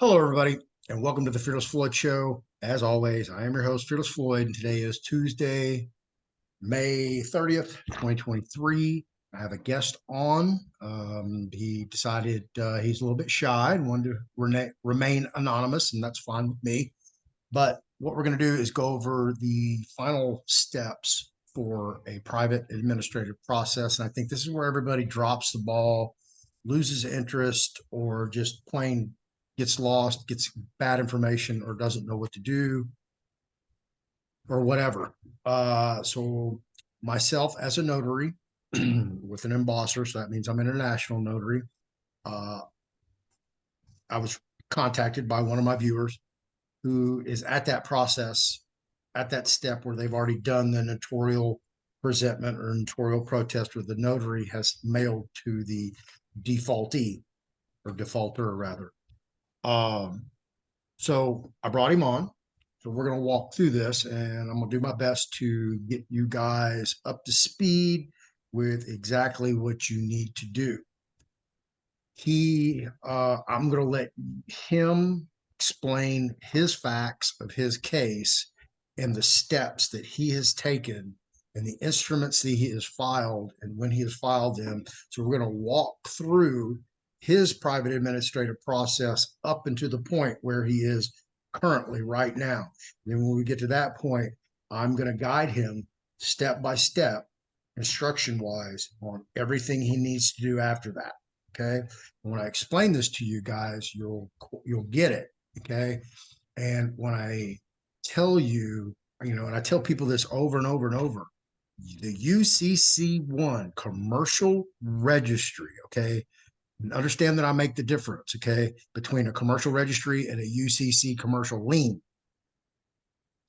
Hello, everybody, and welcome to the Fearless Floyd Show. As always, I am your host, Fearless Floyd, and today is Tuesday, May 30th, 2023. I have a guest on. He decided he's a little bit shy and wanted to remain anonymous, and that's fine with me. But what we're going to do is go over the final steps for a private administrative process. And I think this is where everybody drops the ball, loses interest, or just plain gets lost, gets bad information, or doesn't know what to do, or whatever. So myself as a notary with an embosser, so that means I'm an international notary. Uh, I was contacted by one of my viewers who is at that process, at that step where they've already done the notarial presentment or notarial protest, where the notary has mailed to the defaultee or defaulter, rather. Um, so I brought him on. So we're going to walk through this, and I'm going to do my best to get you guys up to speed with exactly what you need to do. I'm going to let him explain his facts of his case and the steps that he has taken and the instruments that he has filed and when he has filed them. So we're going to walk through his private administrative process up into the point where he is currently right now. And then when we get to that point, I'm going to guide him step by step, instruction wise, on everything he needs to do after that. Okay. And when I explain this to you guys, you'll get it. Okay. And when I tell you, and I tell people this over and over and over, the UCC1 commercial registry, okay, and understand that I make the difference, okay, between a commercial registry and a UCC commercial lien.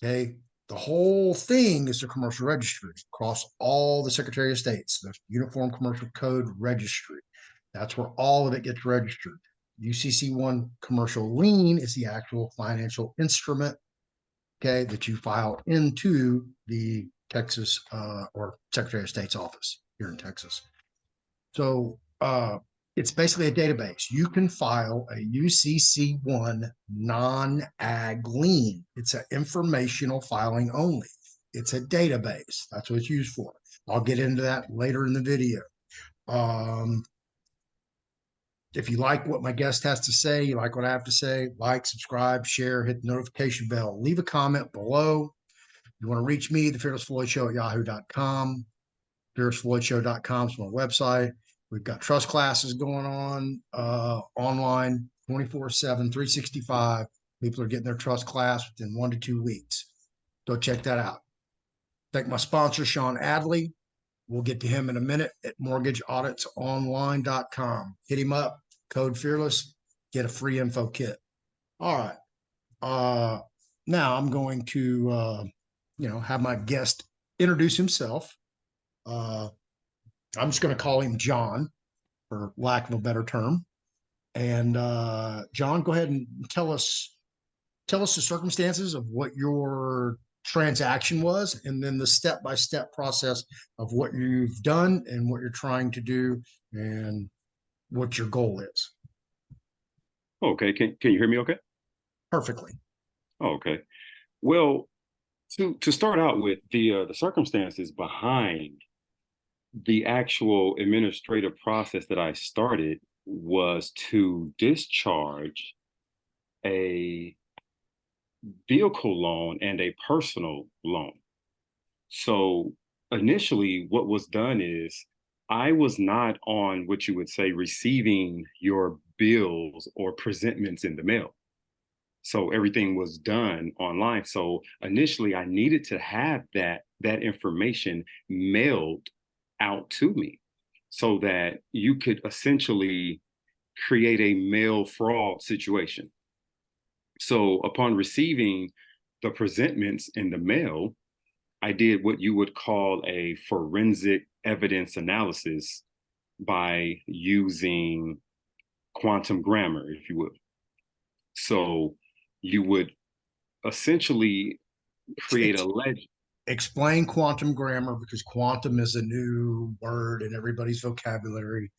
Okay. The whole thing is a commercial registry across all the Secretary of States, the Uniform Commercial Code Registry. That's where all of it gets registered. UCC1 commercial lien is the actual financial instrument, okay, that you file into the Texas or Secretary of State's office here in Texas. So it's basically a database. You can file a UCC1 non-ag lien. It's an informational filing only. It's a database. That's what it's used for. I'll get into that later in the video. If you like what my guest has to say, you like what I have to say, like, subscribe, share, hit the notification bell, leave a comment below. If you want to reach me, the Fearless Floyd Show at yahoo.com. FearlessFloydShow.com is my website. We've got trust classes going on online 24/7, 365. People are getting their trust class within 1 to 2 weeks. Go check that out. Thank my sponsor, Sean Adley. We'll get to him in a minute at mortgageauditsonline.com. Hit him up, code Fearless, get a free info kit. All right. Now I'm going to, have my guest introduce himself. I'm just going to call him John, for lack of a better term. And John, go ahead and tell us the circumstances of what your transaction was, and then the step-by-step process of what you've done and what you're trying to do and what your goal is. Okay. Can you hear me okay? Perfectly. Okay. Well, to start out with, the circumstances behind the actual administrative process that I started was to discharge a vehicle loan and a personal loan. So initially, what was done is I was not on what you would say receiving your bills or presentments in the mail. So everything was done online. So initially, I needed to have that information mailed out to me so that you could essentially create a mail fraud situation. So upon receiving the presentments in the mail, I did what you would call a forensic evidence analysis by using quantum grammar, if you would. So you would essentially create a legend. explain quantum grammar because quantum is a new word in everybody's vocabulary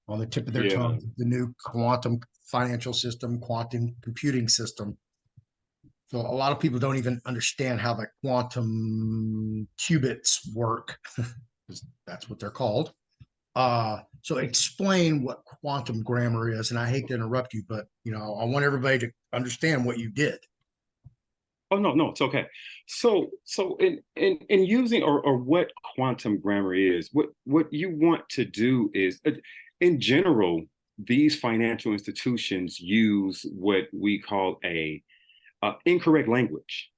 on the tip of their Yeah. tongue. The new quantum financial system, quantum computing system. So a lot of people don't even understand how the quantum qubits work. That's what they're called. So explain what quantum grammar is. And I hate to interrupt you, but I want everybody to understand what you did. Oh no, it's okay. So in using or what quantum grammar is, what you want to do is, in general, these financial institutions use what we call a incorrect language.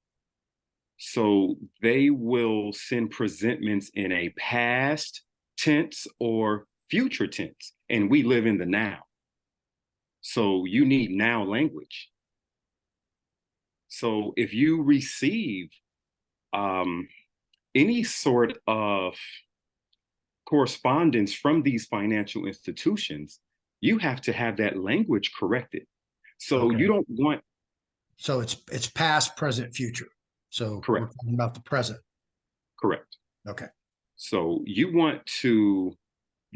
So they will send presentments in a past tense or future tense, and we live in the now. So you need now language. So if you receive um, any sort of correspondence from these financial institutions, you have to have that language corrected. So Okay. you don't want. So it's past, present, future. So we're Correct. talking about the present. Correct. Okay. So you want to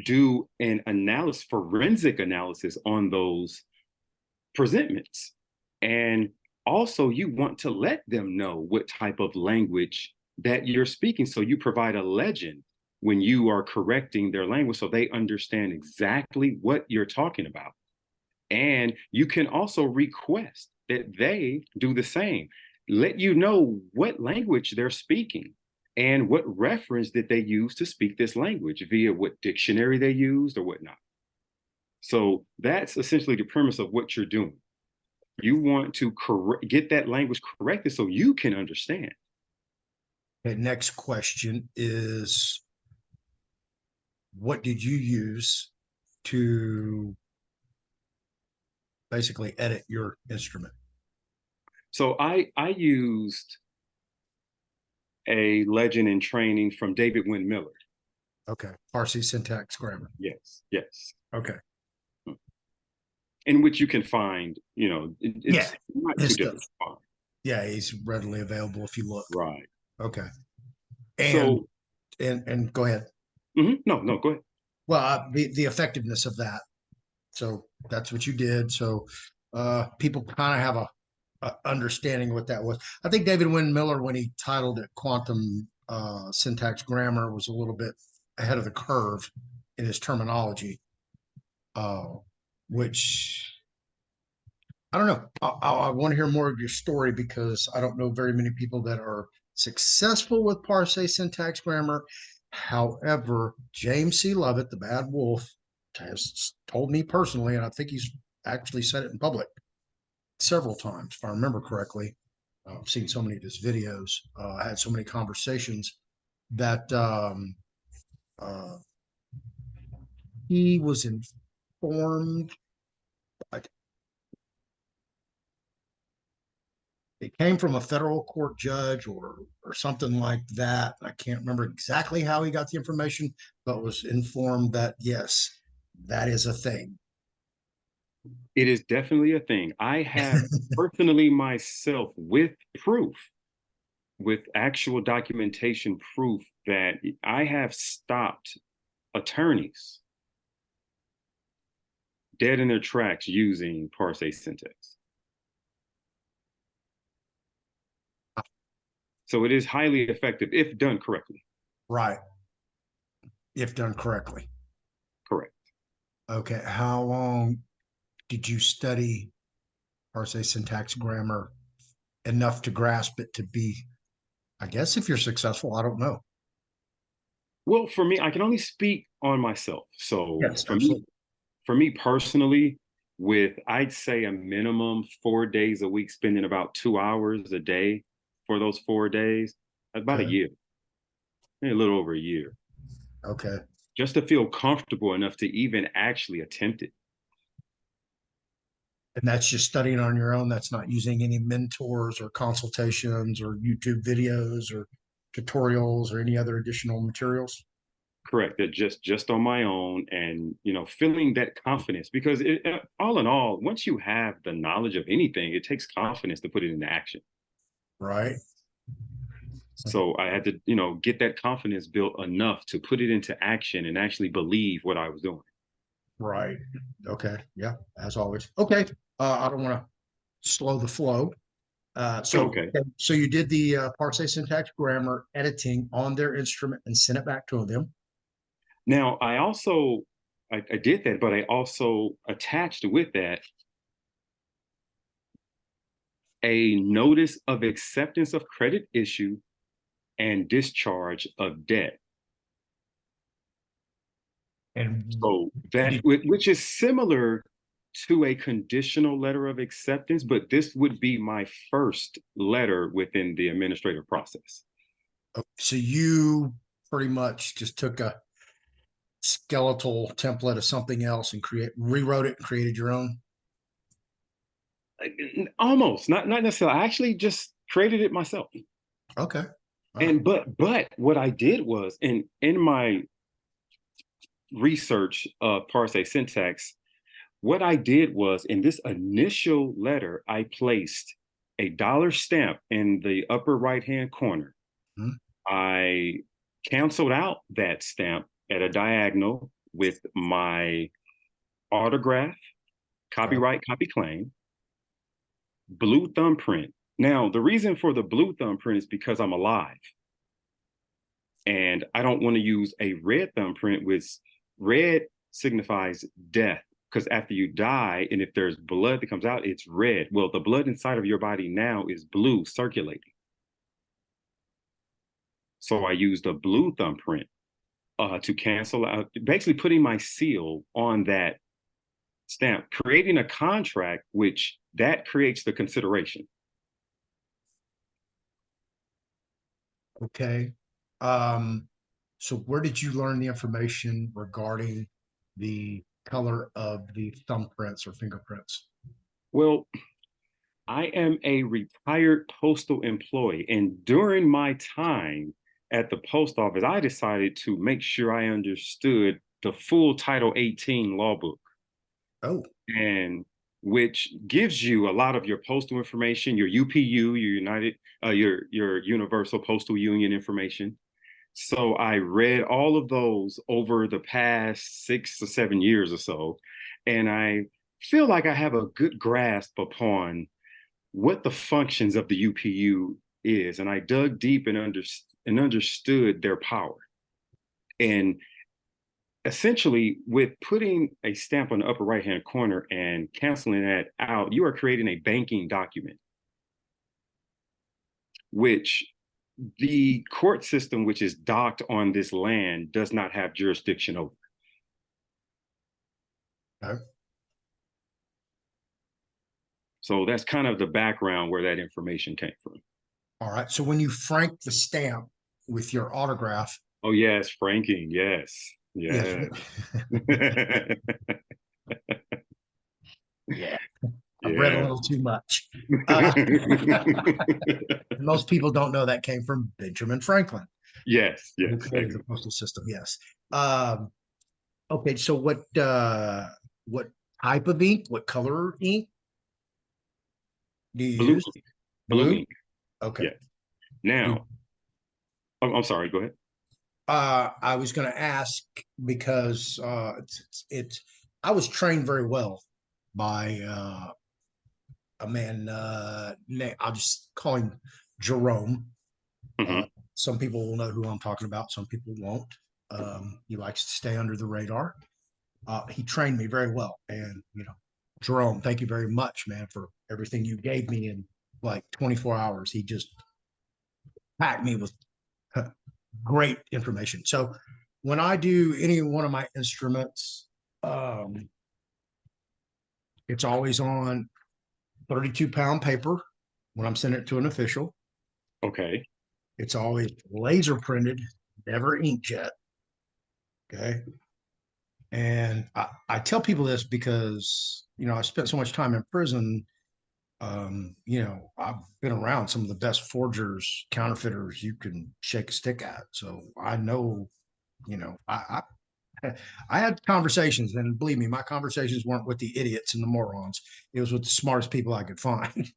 do an analysis, forensic analysis on those presentments. And also you want to let them know what type of language that you're speaking. So you provide a legend when you are correcting their language so they understand exactly what you're talking about. And you can also request that they do the same. Let you know what language they're speaking and what reference did they use to speak this language via what dictionary they used or whatnot. So that's essentially the premise of what you're doing. You want to get that language corrected so you can understand. The next question is, what did you use to basically edit your instrument? So I used a legend in training from David Wynn Miller. Okay. Parsi syntax grammar. Yes. Okay. In which you can find, Yeah. it's not His too stuff. difficult to find. Yeah, he's readily available if you look. Right. Okay. And So, and go ahead. no, go ahead. Well, the effectiveness of that. So that's what you did. So people kind of have a understanding what that was. I think David Wynn Miller, when he titled it Quantum Syntax Grammar, was a little bit ahead of the curve in his terminology, uh, which I don't know. I want to hear more of your story because I don't know very many people that are successful with Parse syntax grammar. However, James C. Lovett, the bad wolf, has told me personally, and I think he's actually said it in public several times, if I remember correctly. I've seen so many of his videos, had so many conversations that uh, he was informed. It came from a federal court judge or something like that. I can't remember exactly how he got the information, but was informed that yes, that is a thing. It is definitely a thing. I have personally myself with proof, with actual documentation proof that I have stopped attorneys dead in their tracks using parse syntax. So it is highly effective if done correctly. Right, if done correctly. Correct. Okay, how long did you study parse syntax grammar enough to grasp it to be, I guess if you're successful, I don't know. Well, for me, I can only speak on myself. So Yes, for me, absolutely. for me personally, with I'd say a minimum 4 days a week, spending about 2 hours a day for those 4 days, about a Okay. year, maybe a little over a year, Okay. just to feel comfortable enough to even actually attempt it. And that's just studying on your own. That's not using any mentors or consultations or YouTube videos or tutorials or any other additional materials. Correct. That just on my own, and feeling that confidence, because all in all, once you have the knowledge of anything, it takes confidence to put it into action. Right. So I had to, get that confidence built enough to put it into action and actually believe what I was doing. Right. Okay. Yeah. As always. Okay. I don't want to slow the flow. Okay. So you did the parse syntax grammar editing on their instrument and sent it back to them. Now I did that, but I also attached with that a notice of acceptance of credit issue and discharge of debt. And So that, did, which is similar to a conditional letter of acceptance, but this would be my first letter within the administrative process. so you pretty much just took a skeletal template of something else and rewrote it and created your own. Almost, not necessarily. I actually just created it myself. Okay. All right. And but what I did was in my research of parse syntax, what I did was in this initial letter, I placed a dollar stamp in the upper right hand corner. Hmm. I canceled out that stamp at a diagonal with my autograph, Okay. copyright, copy claim, blue thumbprint. Now, the reason for the blue thumbprint is because I'm alive. And I don't want to use a red thumbprint, which red signifies death. Because after you die, and if there's blood that comes out, it's red. Well, the blood inside of your body now is blue circulating. So I used a blue thumbprint to cancel out, basically putting my seal on that stamp, creating a contract, which that creates the consideration. Okay. So where did you learn the information regarding the color of the thumbprints or fingerprints? Well, I am a retired postal employee, and during my time at the post office, I decided to make sure I understood the full Title 18 law book, Oh, and which gives you a lot of your postal information, your UPU, your Universal Postal Union information. So I read all of those over the past 6 or 7 years or so, and I feel like I have a good grasp upon what the functions of the UPU is, and I dug deep and understood their power. And essentially, with putting a stamp on the upper right hand corner and canceling that out, you are creating a banking document, which the court system, which is docked on this land, does not have jurisdiction over. okay. So that's kind of the background where that information came from. All right. So when you frank the stamp with your autograph, Oh, yes, franking. Yes. yes. Yeah. Yeah. I've read a Yeah. little too much. Most people don't know that came from Benjamin Franklin, Yes, who yes, created the postal system. Yes. Um, okay. So what type of ink, what color ink do you blue use? ink. Blue Blue? ink. Okay. Yeah. Now, I'm sorry. Go ahead. I was going to ask because I was trained very well by a man named, I'll just call him Jerome. Uh, Hmm. some people will know who I'm talking about, some people won't. He likes to stay under the radar. He trained me very well, and Jerome, thank you very much, man, for everything you gave me in like 24 hours. He just packed me with great information. So when I do any one of my instruments, um, it's always on 32-pound paper when I'm sending it to an official. Okay. It's always laser printed, never inkjet. Okay. And I tell people this because, I spent so much time in prison. I've been around some of the best forgers, counterfeiters you can shake a stick at. So I know, I I had conversations, and believe me, my conversations weren't with the idiots and the morons. It was with the smartest people I could find.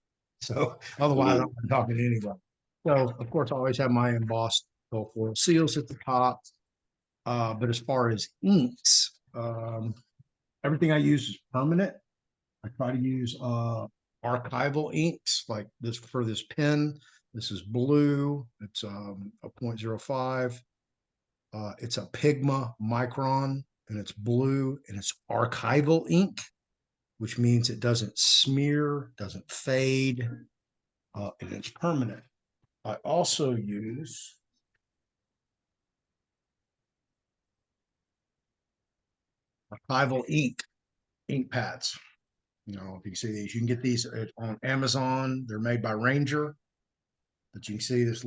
So otherwise, I'm Absolutely. not talking to anyone. So of course, I always have my embossed foil seals at the top. But as far as inks, everything I use is permanent. I try to use archival inks like this for this pen. This is blue. It's a 0.05. It's a Pigma Micron, and it's blue, and it's archival ink, which means it doesn't smear, doesn't fade, and it's permanent. I also use archival ink pads. You know, if you see these, you can get these on Amazon. They're made by Ranger, but you can see this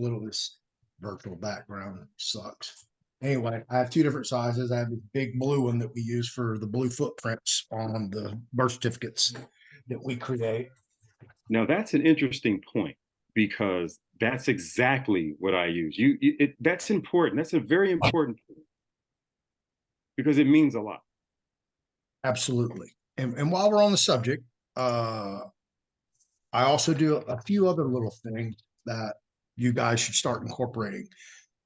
virtual background sucks. Anyway, I have two different sizes. I have the big blue one that we use for the blue footprints on the birth certificates that we create. Now that's an interesting point because that's exactly what I use. That's important. That's a very important point because it means a lot. Absolutely. And while we're on the subject, uh, I also do a few other little things that you guys should start incorporating.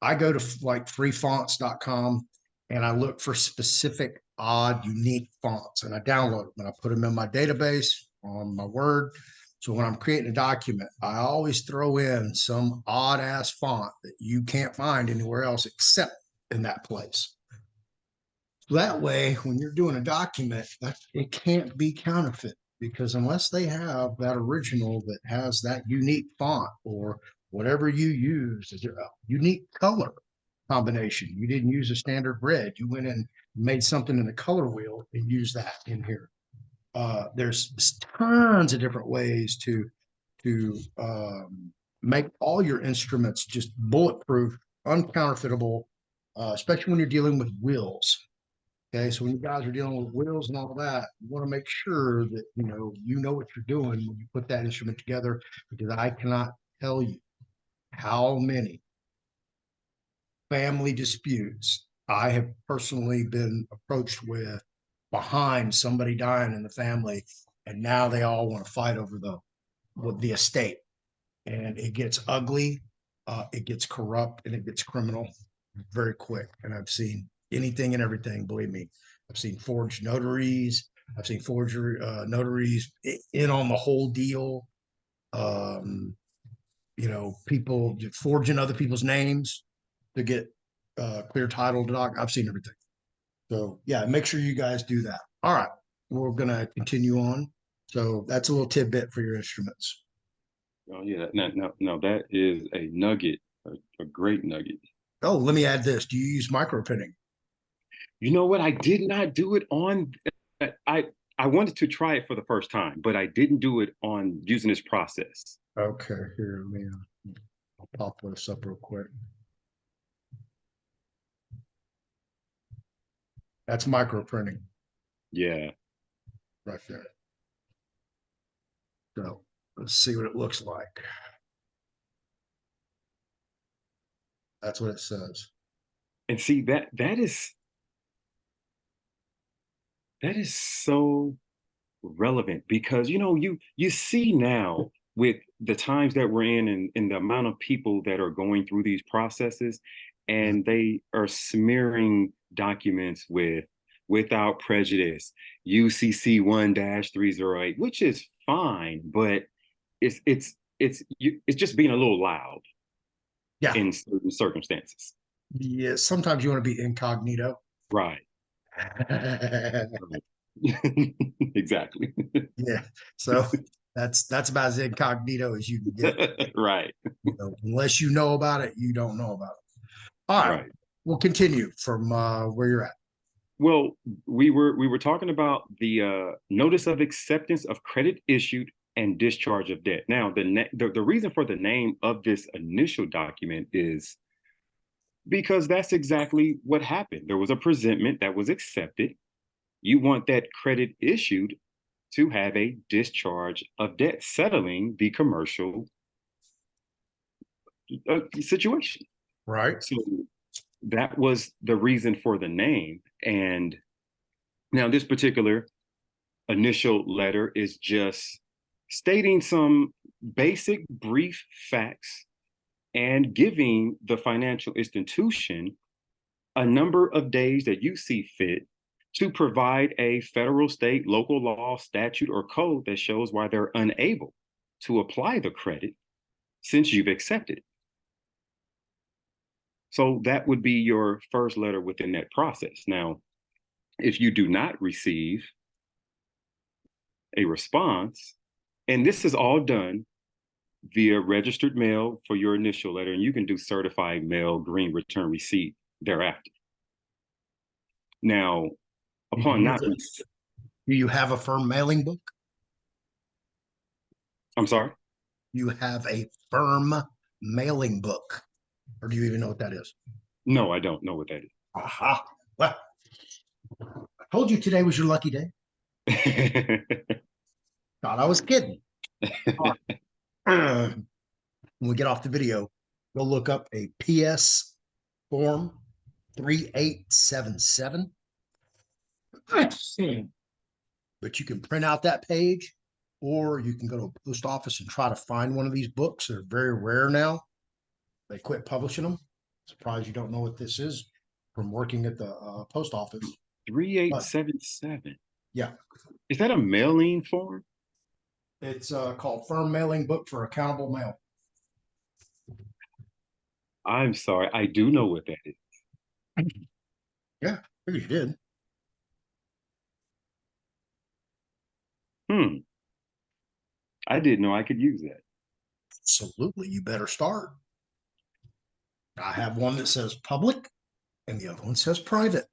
I go to like freefonts.com and I look for specific odd, unique fonts and I download them and I put them in my database on my Word. So when I'm creating a document, I always throw in some odd ass font that you can't find anywhere else except in that place. So that way, when you're doing a document, it can't be counterfeit because unless they have that original that has that unique font or whatever you use as a unique color combination. You didn't use a standard red. You went and made something in the color wheel and used that in here. There's tons of different ways to make all your instruments just bulletproof, uncounterfeitable, especially when you're dealing with wills. Okay, so when you guys are dealing with wills and all that, you want to make sure that you know what you're doing when you put that instrument together, because I cannot tell you how many family disputes I have personally been approached with behind somebody dying in the family, and now they all want to fight over the estate, and it gets ugly, it gets corrupt, and it gets criminal very quick. And I've seen anything and everything. Believe me, I've seen forged notaries. I've seen forgery notaries in on the whole deal. Um, people forging other people's names to get clear title to doc. I've seen everything. So yeah, make sure you guys do that. All right, we're gonna continue on. So that's a little tidbit for your instruments. Oh yeah, no, that is a nugget, a great nugget. Oh, let me add this. Do you use micro pinning? You know what? I did not do it on. I I wanted to try it for the first time, but I didn't do it on using this process. Okay, here, let me I'll pop this up real quick. That's micro printing Yeah. right there. So let's see what it looks like. That's what it says. And see that is so relevant because you see now with the times that we're in and the amount of people that are going through these processes and they are smearing documents without prejudice UCC 1-308, which is fine, but it's just being a little loud Yeah. in certain circumstances. Yeah. Sometimes you want to be incognito. Right. Exactly. Yeah. So that's about as incognito as you can get. Right. Unless you know about it, you don't know about it. All right. Right. We'll continue from where you're at. Well, we were talking about the notice of acceptance of credit issued and discharge of debt. Now, the reason for the name of this initial document is because that's exactly what happened. There was a presentment that was accepted. You want that credit issued to have a discharge of debt, settling the commercial situation. Right. So that was the reason for the name. And now this particular initial letter is just stating some basic brief facts and giving the financial institution a number of days that you see fit to provide a federal, state, local law, statute, or code that shows why they're unable to apply the credit since you've accepted it. So that would be your first letter within that process. Now, if you do not receive a response, and this is all done via registered mail for your initial letter, and you can do certified mail, green return receipt thereafter. Now, upon not, Do you have a firm mailing book? I'm sorry? You have a firm mailing book, or do you even know what that is? No, I don't know what that Aha. Well, I told you today was your lucky day. is. Thought I was kidding. When we get off the video, go look up a PS form 3877. But you can print out that page, or you can go to a post office and try to find one of these books. They're very rare now. They quit publishing them. Surprised you don't know what this is from working at the post office. 3877. Yeah. Is that a mailing form? It's called Firm Mailing Book for Accountable Mail. I'm sorry. I do know what that is. Yeah, I figured you did. I didn't know I could use that. Absolutely. You better start. I have one that says public and the other one says private.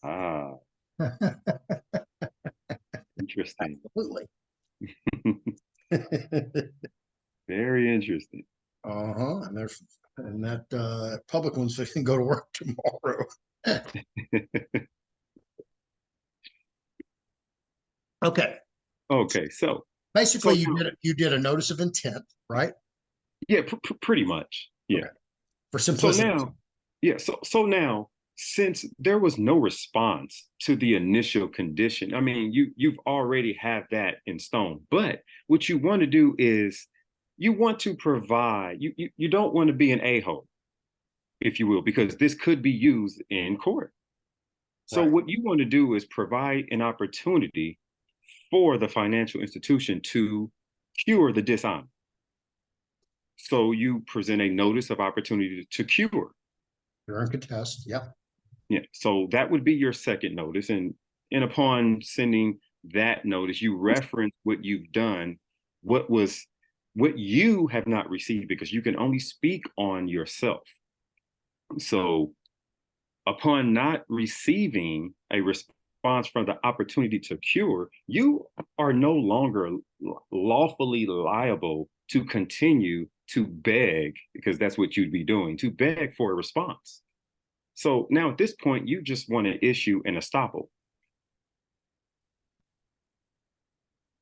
Ah, interesting. Absolutely. Very interesting. And there's and that public one's can go to work tomorrow. Okay. Okay, so Basically, now, you did a notice of intent, right? yeah, pretty much. Yeah. Okay. For So simplicity. now, yeah, so now, since there was no response to the initial condition, I mean, you've already have that in stone. But what you want to do is you want to provide, you don't want to be an a-hole, if you will, because this could be used in court. So Right. what you want to do is provide an opportunity for the financial institution to cure the dishonor. So you present a notice of opportunity to cure. You're in contest. Yep. Yeah. So that would be your second notice. And upon sending that notice, you reference what you've done, what you have not received, because you can only speak on yourself. So upon not receiving a response from the opportunity to cure, you are no longer lawfully liable to continue to beg, because that's what you'd be doing, to beg for a response. So now at this point, you just want to issue an estoppel.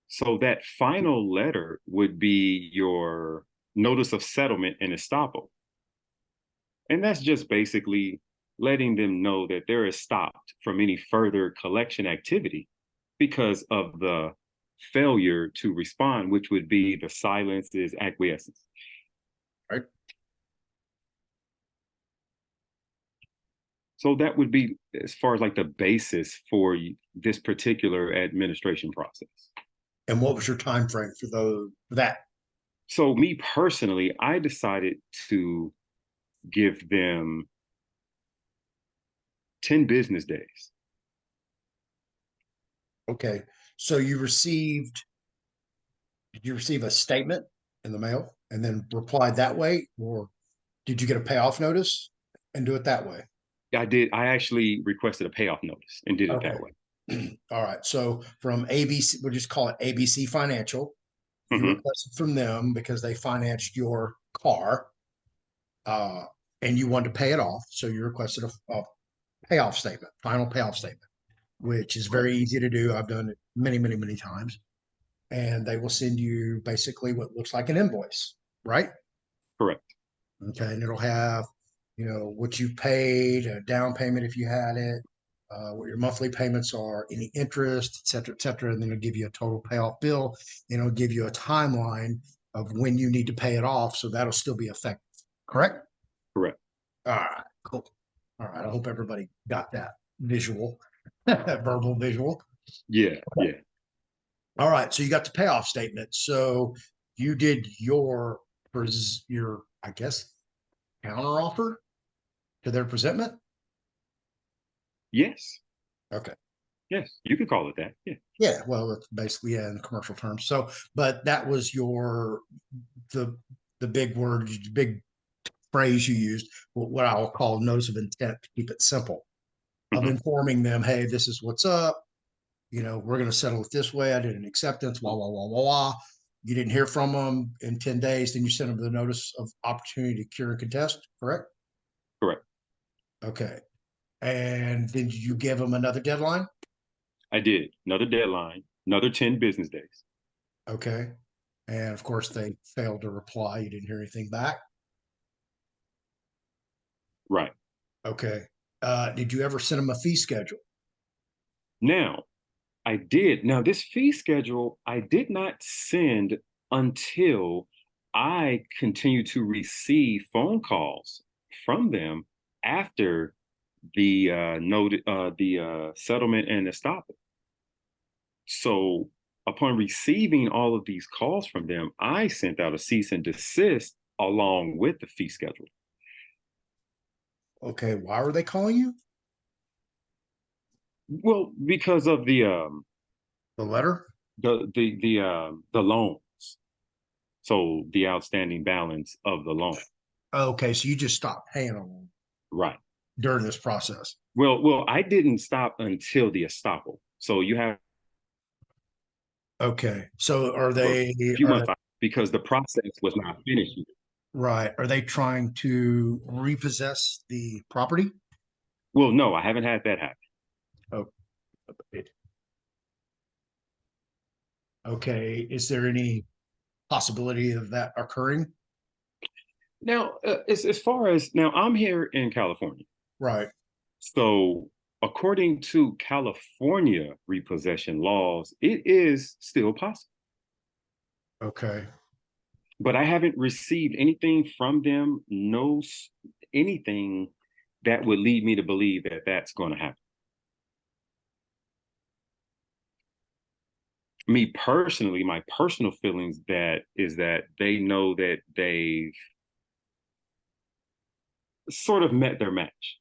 So that final letter would be your notice of settlement and estoppel. And that's just basically letting them know that they're stopped from any further collection activity because of the failure to respond, which would be the silence is acquiescence. Right. So that would be as far as like the basis for this particular administration process. And what was your time frame for that? So me personally, I decided to give them 10 business days. Okay. So did you receive a statement in the mail and then replied that way? Or did you get a payoff notice and do it that way? I did. I actually requested a payoff notice and did it Okay. that way. All right. So from ABC, we'll just call it ABC Financial. You Mm-hmm. requested from them because they financed your car, and you wanted to pay it off. So you requested a payoff statement, final payoff statement, which is very easy to do. I've done it many, many, many times. And they will send you basically what looks like an invoice, right? Correct. Okay. And it'll have, what you paid, a down payment if you had it, what your monthly payments are, any interest, et cetera, et cetera. And then it'll give you a total payoff bill. And it'll give you a timeline of when you need to pay it off. So that'll still be effective. correct? Correct. All right, cool. All right, I hope everybody got that visual, that verbal visual. Yeah, yeah. All right, so you got the payoff statement. So you did your, I guess, counter offer to their presentment. Yes. Okay. Yes. You could call it that. Yeah. Yeah, well, it's basically, yeah, in commercial terms. So, but that was the the big word, the big phrase you used, what I will call notice of intent to keep it simple, of Mhm. informing them, hey, this is what's up. We're going to settle it this way. I did an acceptance, blah, blah, blah, blah, blah. You didn't hear from them in 10 days. Then you sent them the notice of opportunity to cure and contest, correct? Correct. Okay. And then you give them another deadline? I did. Another deadline, another 10 business days. Okay. And of course, they failed to reply. You didn't hear anything back? Right. Okay. Did you ever send them a fee schedule? Now, I did. Now, this fee schedule, I did not send until I continued to receive phone calls from them after the settlement and estoppel. So, upon receiving all of these calls from them, I sent out a cease and desist along with the fee schedule. Okay. Why were they calling you? Well, because of The letter? the loans, so the outstanding balance of the loan. Okay. So you just stopped paying them Right. during this process. Well, I didn't stop until the estoppel. So you have Okay. So are a they, few are months because the process was not finished. right? Are they trying to repossess the property? Well, no, I haven't had that happen. Oh, okay. Is there any possibility of that occurring? Now, as far as now, I'm here in California. Right. So, according to California repossession laws, it is still possible. Okay. But I haven't received anything from them, anything that would lead me to believe that that's going to happen. Me personally, my personal feelings that is that they know that they've sort of met their match.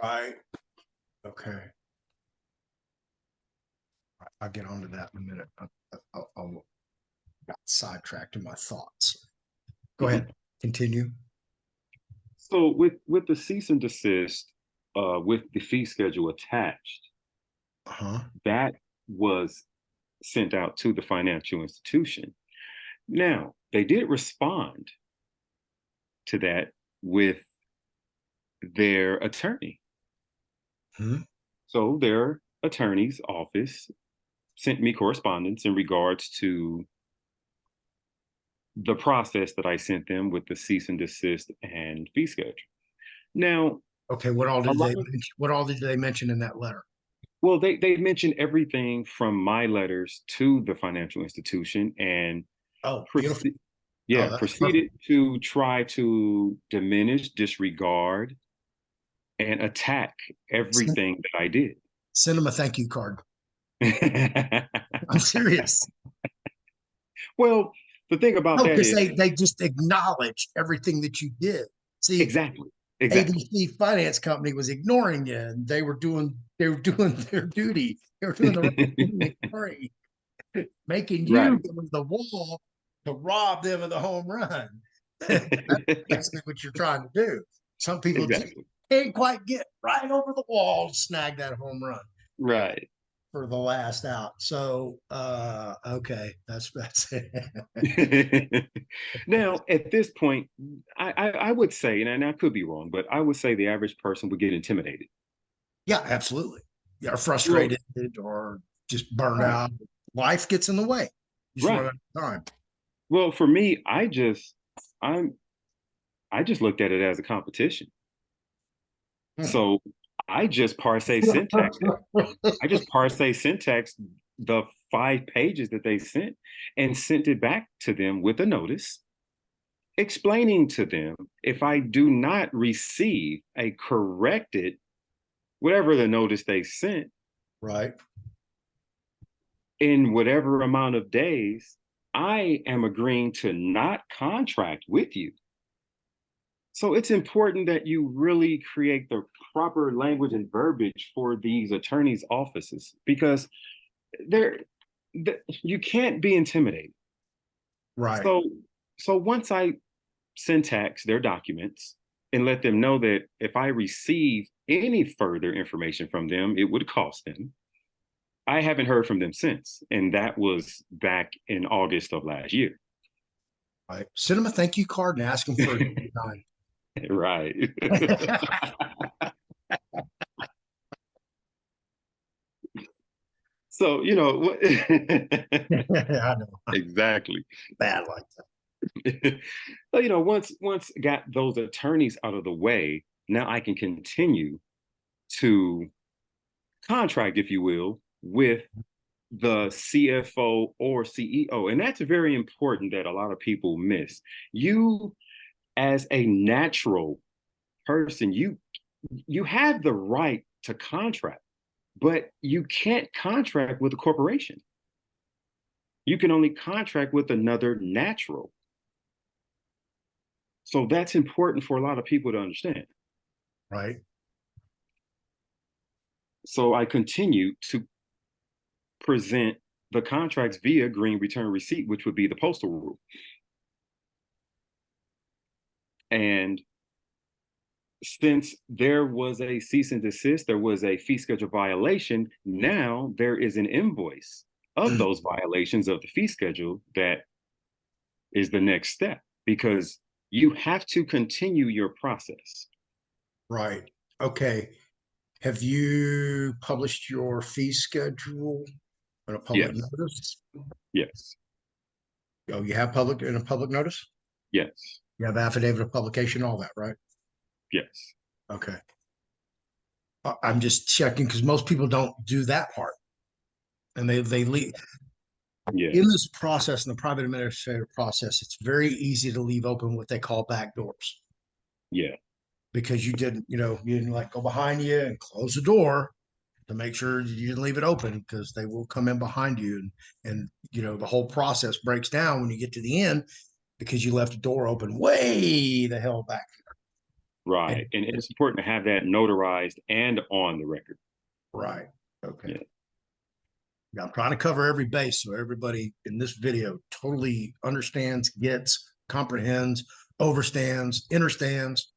Right. Okay. I'll get onto that in a minute. I'll got sidetracked in my thoughts. Go Mhm. ahead. Continue. So with the cease and desist, with the fee schedule attached, Uh-huh. that was sent out to the financial institution. Now they did respond to that with their attorney. Hmm. So their attorney's office sent me correspondence in regards to the process that I sent them with the cease and desist and fee schedule. Now, Okay. a lot of What all did they mention in that letter? well, they mentioned everything from my letters to the financial institution and Oh, beautiful. proceed, Oh, yeah, that's perfect. proceeded to try to diminish, disregard, and attack Send, everything that I did. send them a thank you card. I'm serious. Well, the thing about No, that because is they just acknowledged everything that you did. See, exactly, exactly. ABC Finance Company was ignoring you, and they were doing their duty. They were doing the right thing, ignoring, making you Right. go to the wall to rob them of the home run. That's basically what you're trying to do. Some people just Exactly. can't quite get right over the wall to snag that home run Right. for the last out. So okay, that's it. Now, at this point, I would say, and I could be wrong, but I would say the average person would get intimidated. Yeah, absolutely. You're Well, frustrated or just burned right, out. Life gets in the way. You just run right. out of time. Well, for me, I'm I just looked at it as a competition. Hmm. So I just parse syntax it. I just parse syntax the 5 pages that they sent and sent it back to them with a notice explaining to them if I do not receive a corrected, whatever the notice they sent, Right. in whatever amount of days, I am agreeing to not contract with you. So it's important that you really create the proper language and verbiage for these attorneys' offices, because they're, you can't be intimidated. Right. So once I syntax their documents and let them know that if I receive any further information from them, it would cost them. I haven't heard from them since, and that was back in August of last year. Right. Send them a thank you card and ask them for a nine. Right. So, I know. exactly. Bad like So, once got those attorneys out of the way, now I can continue to contract, if you will, with the CFO or CEO. And that's very important that a lot of people miss. You, as a natural person, you have the right to contract, but you can't contract with a corporation. You can only contract with another natural. So that's important for a lot of people to understand. right. So I continue to present the contracts via green return receipt, which would be the postal rule. And since there was a cease and desist, there was a fee schedule violation, now there is an invoice of those violations of the fee schedule that is the next step, because you have to continue your process. Right. Okay. Have you published your fee schedule on a public Yes, notice? yes, Oh, you have public in a public notice? yes, You have affidavit of publication, all that, right? yes, Okay. I'm just checking because most people don't do that part. And they leave yeah, in this process, in the private administrative process, it's very easy to leave open what they call back doors yeah, because you didn't like go behind you and close the door to make sure you didn't leave it open because they will come in behind you and the whole process breaks down when you get to the end because you left the door open way the hell back. right. And And it's important to have that notarized and on the record. right. Okay. Yeah, I'm trying to cover every base so everybody in this video totally understands, gets, comprehends, overstands, understands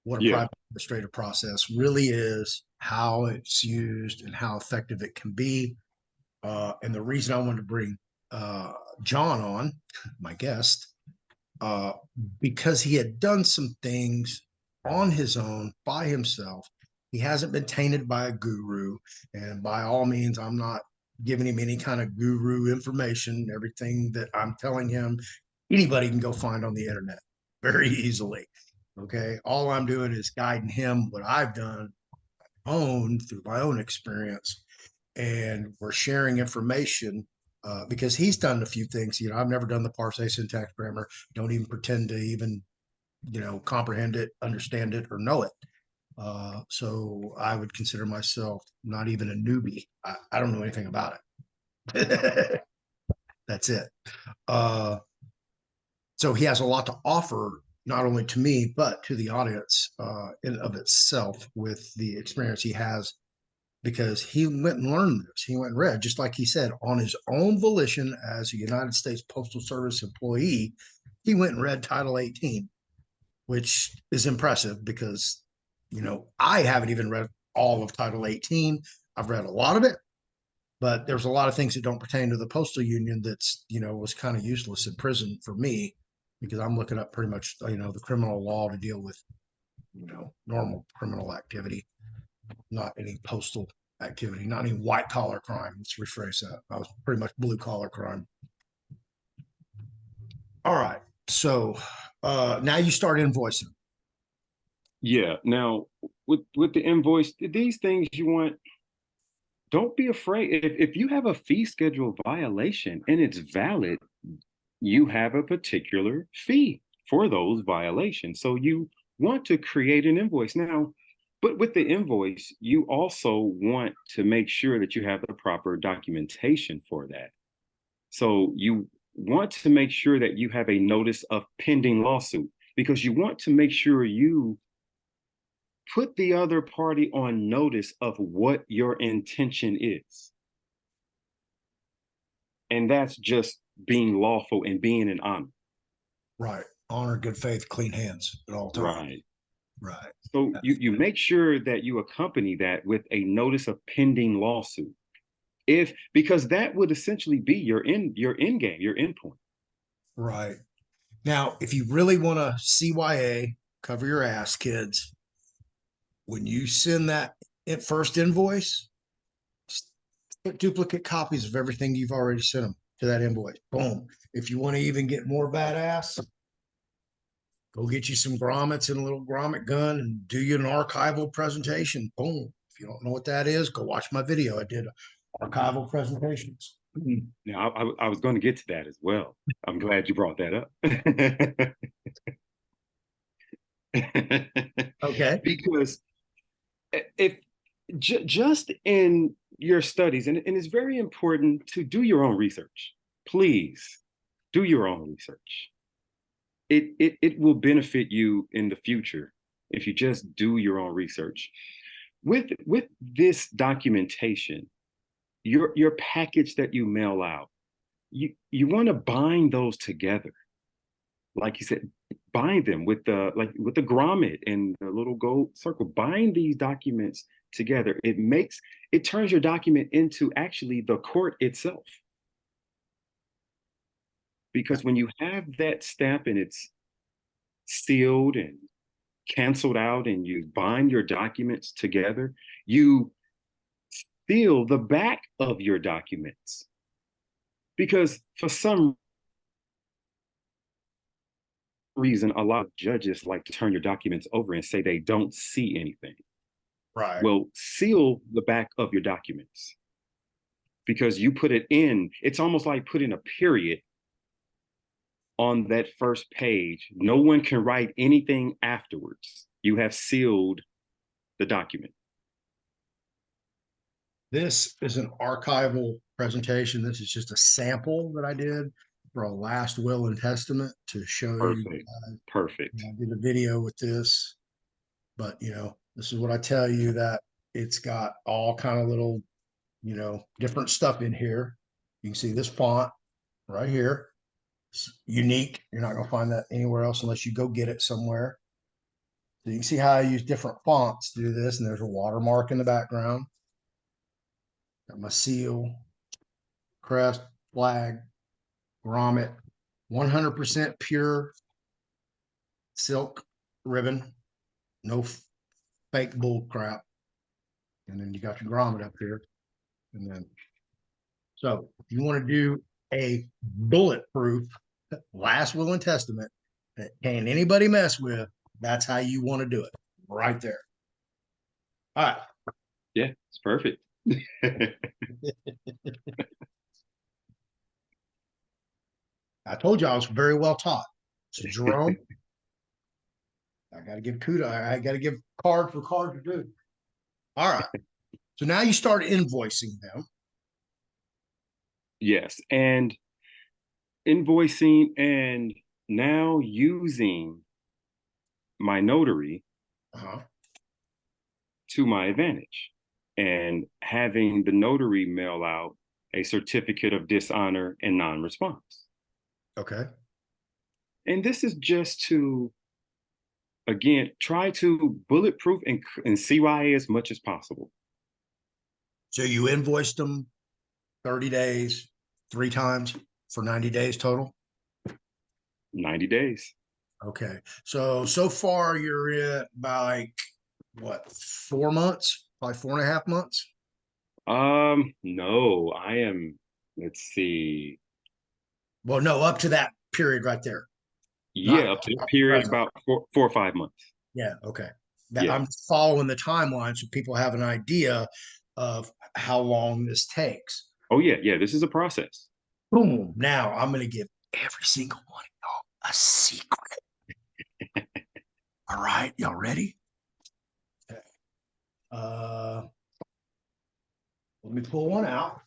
what a yeah, private administrative process really is, how it's used, and how effective it can be. And the reason I wanted to bring John on, my guest, uh, because he had done some things on his own by himself. He hasn't been tainted by a guru. And by all means, I'm not giving him any kind of guru information. Everything that I'm telling him, anybody can go find on the internet very easily. Okay. All I'm doing is guiding him what I've done through my own experience. And we're sharing information because he's done a few things. I've never done the parse syntax grammar. Don't even pretend to even, comprehend it, understand it, or know it. So I would consider myself not even a newbie. I don't know anything about it. That's it. Uh, so he has a lot to offer, not only to me, but to the audience in of itself with the experience he has because he went and learned this. He went and read, just like he said, on his own volition as a United States Postal Service employee. He went and read Title 18, which is impressive because, I haven't even read all of Title 18. I've read a lot of it, but there's a lot of things that don't pertain to the postal union that's, was kind of useless in prison for me because I'm looking up pretty much, the criminal law to deal with, normal criminal activity, not any postal activity, not any white collar crime. Let's rephrase that. I was pretty much blue collar crime. All right. So now you start invoicing. yeah. Now, with the invoice, these things you want, don't be afraid. If you have a fee schedule violation and it's valid, you have a particular fee. for those violations. So you want to create an invoice now, but with the invoice, you also want to make sure that you have the proper documentation for that. So you want to make sure that you have a notice of pending lawsuit, because you want to make sure you put the other party on notice of what your intention is. And that's just being lawful and being in honor. Right. Honor, good faith, clean hands at all times. Right. Right. So you make sure that you accompany that with a notice of pending lawsuit. Because that would essentially be your end game, your endpoint. Right. Now, if you really want to CYA, cover your ass, kids, when you send that first invoice, put duplicate copies of everything you've already sent them to that invoice. Boom. If you want to even get more badass, go get you some grommets and a little grommet gun and do you an archival presentation. Boom. If you don't know what that is, go watch my video. I did archival presentations. Now, I was going to get to that as well. I'm glad you brought that up. Okay. Because if just in your studies, and it's very important to do your own research. Please do your own research. It will benefit you in the future if you just do your own research. With this documentation, your package that you mail out, you want to bind those together. Like you said, bind them with the grommet and the little gold circle. Bind these documents together. It turns your document into actually the court itself. Because when you have that stamp and it's sealed and canceled out and you bind your documents together, you seal the back of your documents. Because for some reason, a lot of judges like to turn your documents over and say they don't see anything. Right. Well, seal the back of your documents, because you put it in, it's almost like putting a period on that first page. No one can write anything afterwards. You have sealed the document. This is an archival presentation. This is just a sample that I did for a last will and testament to show Perfect. you. Perfect. I did a video with this, but this is what I tell you, that it's got all kind of little, different stuff in here. You can see this font right here. It's unique. You're not going to find that anywhere else unless you go get it somewhere. So you can see how I use different fonts to do this. And there's a watermark in the background. Got my seal, crest, flag, grommet, 100% pure silk ribbon, no fake bull crap. And then you got your grommet up here. And then, so if you want to do a bulletproof last will and testament that can't anybody mess with, that's how you want to do it, right there. All right. Yeah, it's perfect. I told you I was very well taught. So Jerome, I got to give kudos. I got to give card for card to do. All right. So now you start invoicing them. Yes. And invoicing, and now using my notary to my advantage, and having the notary mail out a certificate of dishonor and non-response. Okay. And this is just to, again, try to bulletproof and CYA as much as possible. So you invoiced them 30 days, 3 times for 90 days total? 90 days. Okay. So far you're at like what, 4 months? Probably 4.5 months? No, I am, let's see. Well, no, up to that period right there. Yeah, up to the period, about 4 or 5 months. Yeah, okay. Yeah. I'm following the timeline so people have an idea of how long this takes. Oh, yeah, this is a process. Boom. Now I'm going to give every single one of y'all a secret. All right, y'all ready? Okay. Let me pull one out.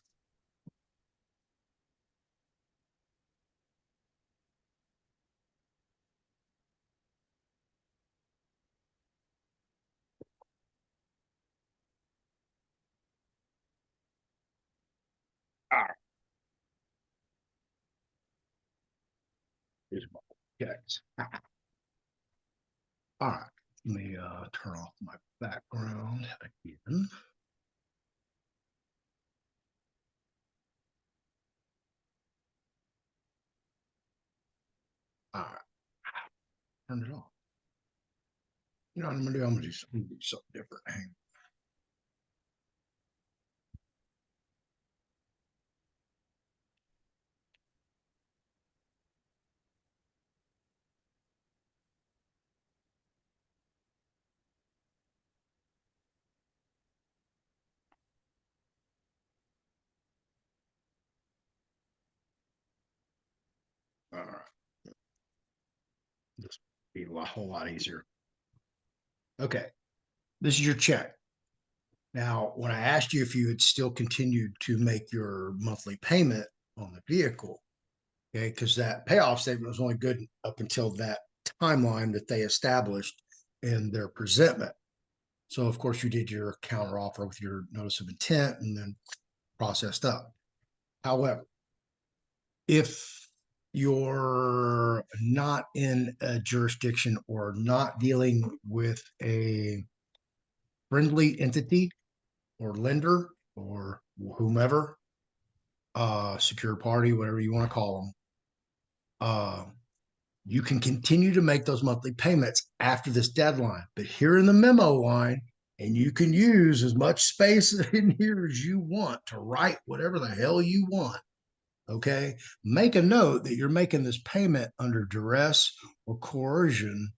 All right. Here's my checks. All right. Let me turn off my background again. All right. Turn it off. You know what I'm gonna do? I'm gonna do something different. Hang on. All right. This will be a whole lot easier. Okay. This is your check. Now, when I asked you if you had still continued to make your monthly payment on the vehicle, okay, because that payoff statement was only good up until that timeline that they established in their presentment. So, of course, you did your counter offer with your notice of intent and then processed up. However, if you're not in a jurisdiction or not dealing with a friendly entity or lender or whomever, secure party, whatever you want to call them, you can continue to make those monthly payments after this deadline. But here in the memo line, and you can use as much space in here as you want to write whatever the hell you want. Okay. Make a note that you're making this payment under duress or coercion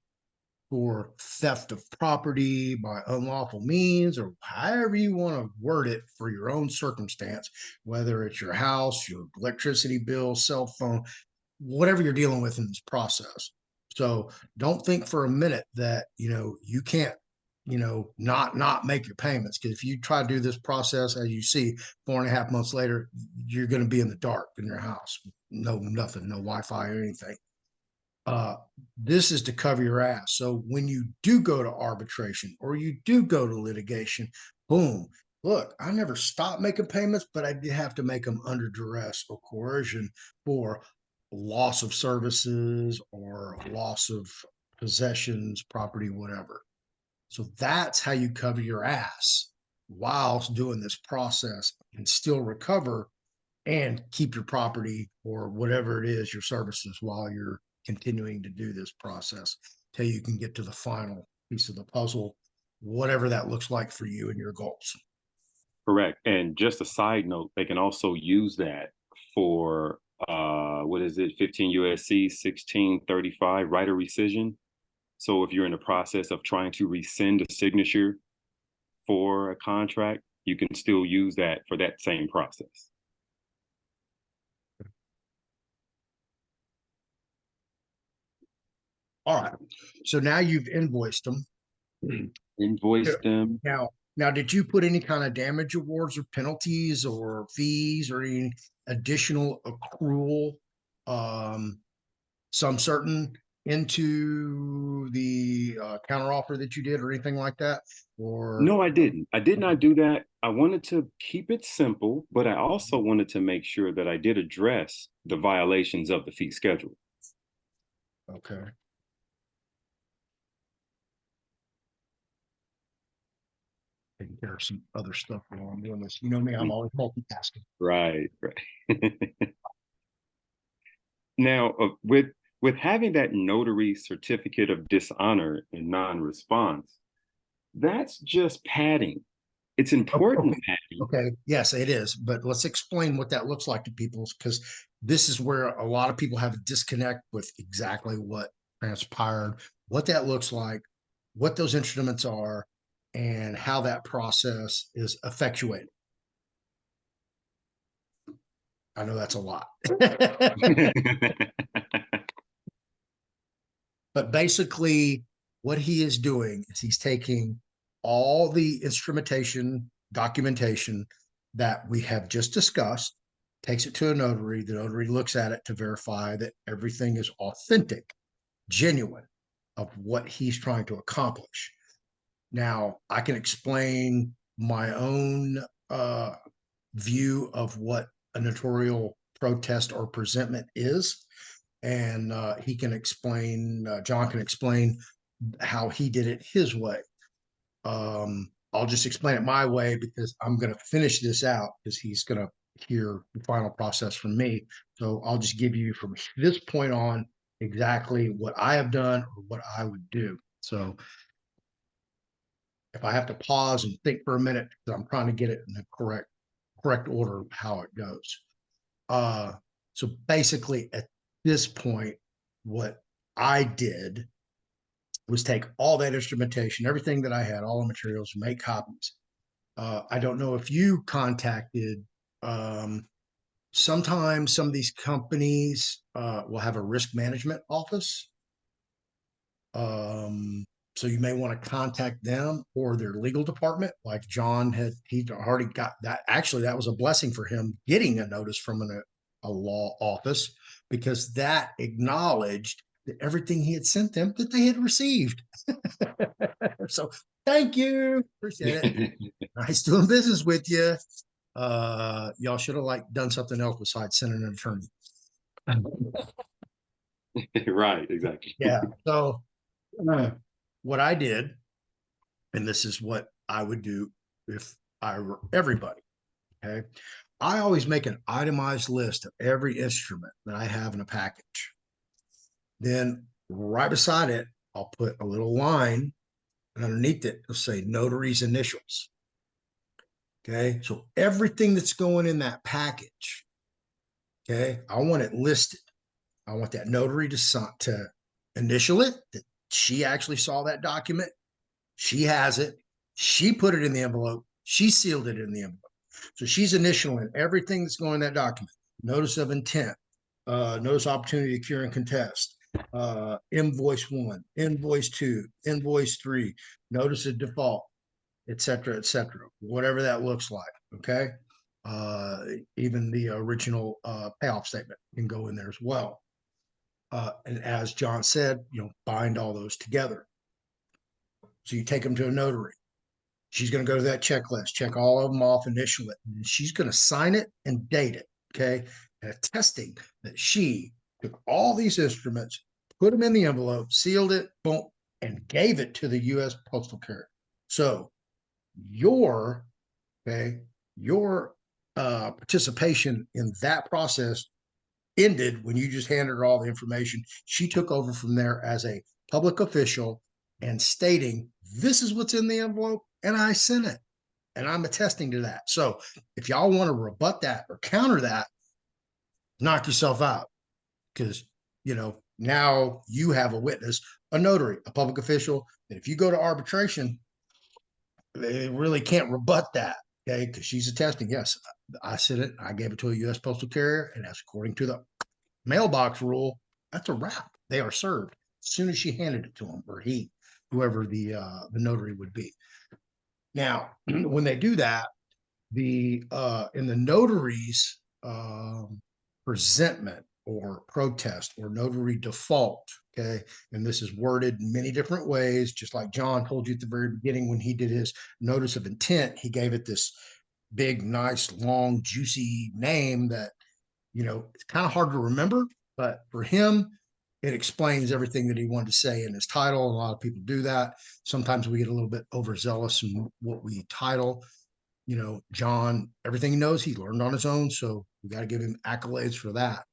for theft of property by unlawful means, or however you want to word it for your own circumstance, whether it's your house, your electricity bill, cell phone, whatever you're dealing with in this process. So don't think for a minute that, you can't, not make your payments. Because if you try to do this process, as you see, 4.5 months later, you're going to be in the dark in your house. No, nothing, no Wi-Fi or anything. uh, this is to cover your ass. So when you do go to arbitration or you do go to litigation, boom, look, I never stopped making payments, but I did have to make them under duress or coercion for loss of services or loss of possessions, property, whatever. So that's how you cover your ass whilst doing this process and still recover and keep your property or whatever it is, your services, while you're continuing to do this process till you can get to the final piece of the puzzle, whatever that looks like for you and your goals. Correct. And just a side note, they can also use that for what is it, 15 USC 1635, right of rescission. So if you're in the process of trying to rescind a signature for a contract, you can still use that for that same process. All right. So now you've invoiced them. Invoice them. Now, did you put any kind of damage awards or penalties or fees or any additional accrual, um, some certain into the counteroffer that you did or anything like that? Or No, I didn't. I did not do that. I wanted to keep it simple, but I also wanted to make sure that I did address the violations of the fee schedule. okay. Taking care of some other stuff while I'm doing this. You know me, I'm always multitasking. Right, right. Now, with having that notary certificate of dishonor and non-response, that's just padding. It's important Okay. padding. Okay. Yes, it is. But let's explain what that looks like to people, because this is where a lot of people have a disconnect with exactly what transpired, what that looks like, what those instruments are, and how that process is effectuated. I know that's a lot. But basically, what he is doing is he's taking all the instrumentation documentation that we have just discussed, takes it to a notary. The notary looks at it to verify that everything is authentic, genuine of what he's trying to accomplish. Now, I can explain my own view of what a notarial protest or presentment is. And he can explain, John can explain how he did it his way. I'll just explain it my way because I'm going to finish this out because he's going to hear the final process from me. So I'll just give you from this point on exactly what I have done or what I would do. So if I have to pause and think for a minute, because I'm trying to get it in the correct order of how it goes. So basically at this point, what I did was take all that instrumentation, everything that I had, all the materials, make copies. I don't know if you contacted, sometimes some of these companies will have a risk management office. So you may want to contact them or their legal department. Like John he already got that. Actually, that was a blessing for him getting a notice from a law office because that acknowledged that everything he had sent them that they had received. So thank you. Appreciate it. Nice doing business with you. Y'all should have like done something else besides sending an attorney. Right, exactly. Yeah. So what I did, and this is what I would do if I were everybody. Okay. I always make an itemized list of every instrument that I have in a package. Then right beside it, I'll put a little line, and underneath it, it'll say notary's initials. Okay. So everything that's going in that package, okay, I want it listed. I want that notary to initial it, that she actually saw that document. She has it. She put it in the envelope. She sealed it in the envelope. So she's initialing everything that's going in that document. Notice of intent, notice opportunity to cure and contest, invoice 1, invoice 2, invoice 3, notice of default, et cetera, whatever that looks like. Okay. Even the original payoff statement can go in there as well. And as John said, bind all those together. So you take them to a notary. She's going to go to that checklist, check all of them off, initial it, and she's going to sign it and date it. Okay. And attesting that she took all these instruments, put them in the envelope, sealed it, boom, and gave it to the U.S. Postal Carrier. So your, okay, your participation in that process ended when you just handed her all the information. She took over from there as a public official and stating, this is what's in the envelope, and I sent it. And I'm attesting to that. So if y'all want to rebut that or counter that, knock yourself out. Because, now you have a witness, a notary, a public official, that if you go to arbitration, they really can't rebut that. Okay. Because she's attesting, yes, I sent it. I gave it to a U.S. Postal Carrier. And that's according to the mailbox rule. That's a wrap. They are served as soon as she handed it to him or he, whoever the notary would be. Now, when they do that, in the notary's presentment or protest or notary default, okay, and this is worded in many different ways, just like John told you at the very beginning when he did his notice of intent, he gave it this big, nice, long, juicy name that, it's kind of hard to remember, but for him, it explains everything that he wanted to say in his title. And a lot of people do that. Sometimes we get a little bit overzealous in what we title. John, everything he knows, he learned on his own. So we got to give him accolades for that.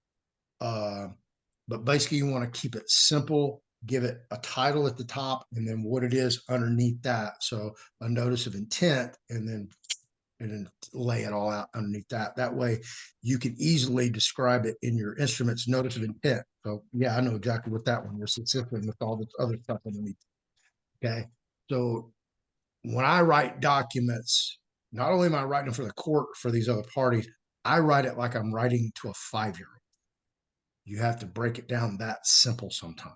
But basically, you want to keep it simple, give it a title at the top, and then what it is underneath that. So a notice of intent, and then lay it all out underneath that. That way you can easily describe it in your instrument's notice of intent. So yeah, I know exactly what that one was consistent with all this other stuff underneath. Okay. So when I write documents, not only am I writing for the court for these other parties, I write it like I'm writing to a 5-year-old. You have to break it down that simple sometimes.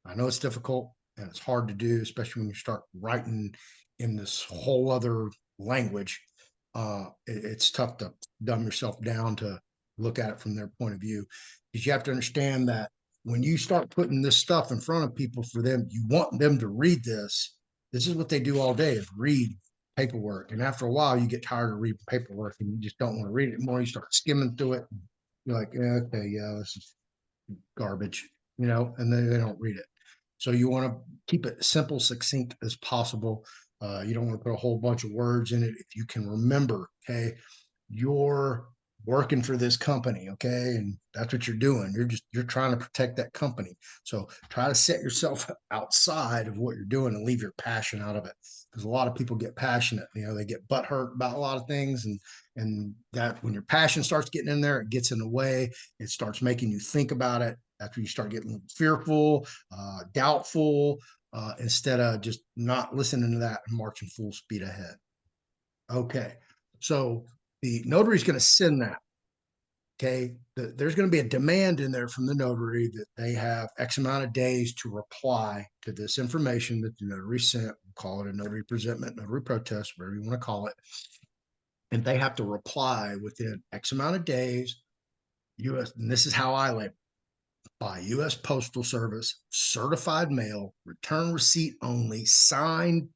I know it's difficult. and it's hard to do, especially when you start writing in this whole other language. It's tough to dumb yourself down to look at it from their point of view, because you have to understand that when you start putting this stuff in front of people for them, you want them to read this. This is what they do all day, is read paperwork. And after a while, you get tired of reading paperwork and you just don't want to read it anymore. You start skimming through it. You're like, yeah, okay, yeah, this is garbage, and they don't read it. So you want to keep it simple, succinct as possible. You don't want to put a whole bunch of words in it. If you can remember, okay, you're working for this company, okay, and that's what you're doing. You're trying to protect that company. So try to set yourself outside of what you're doing and leave your passion out of it, because a lot of people get passionate. They get butthurt about a lot of things, and that when your passion starts getting in there, it gets in the way. It starts making you think about it. That's when you start getting fearful, doubtful, instead of just not listening to that and marching full speed ahead. Okay, so the notary is going to send that. Okay, there's going to be a demand in there from the notary that they have X amount of days to reply to this information that the notary sent. We'll call it a notary presentment, notary protest, whatever you want to call it. And they have to reply within X amount of days. US, and this is how I label, by U.S. Postal Service, certified mail, return receipt only, signed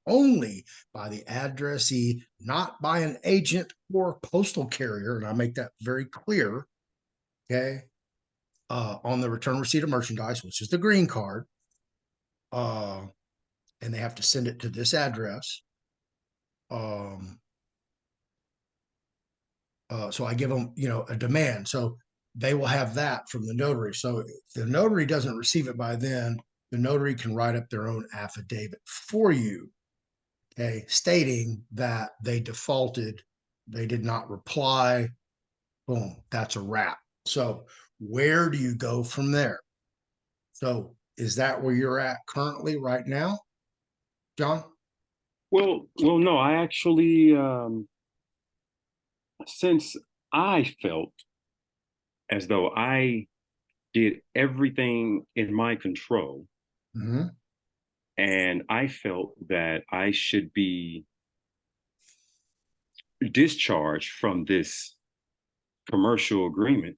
only by the addressee, not by an agent or postal carrier. And I make that very clear. Okay. On the return receipt of merchandise, which is the green card. And they have to send it to this address. So I give them, a demand. So they will have that from the notary. So if the notary doesn't receive it by then, the notary can write up their own affidavit for you, okay, stating that they defaulted, they did not reply. Boom, that's a wrap. So where do you go from there? So is that where you're at currently right now, John? Well, no, I actually, since I felt as though I did everything in my control, Mm-hmm. and I felt that I should be discharged from this commercial agreement,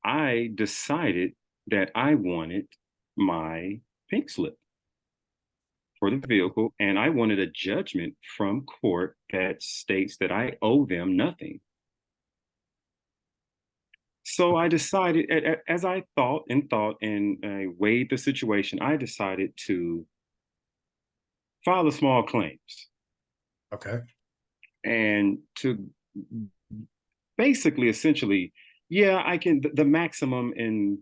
I decided that I wanted my pink slip for the vehicle, and I wanted a judgment from court that states that I owe them nothing. So I decided, as I thought and I weighed the situation, I decided to file a small claims Okay. and to basically, essentially, yeah, I can. The maximum in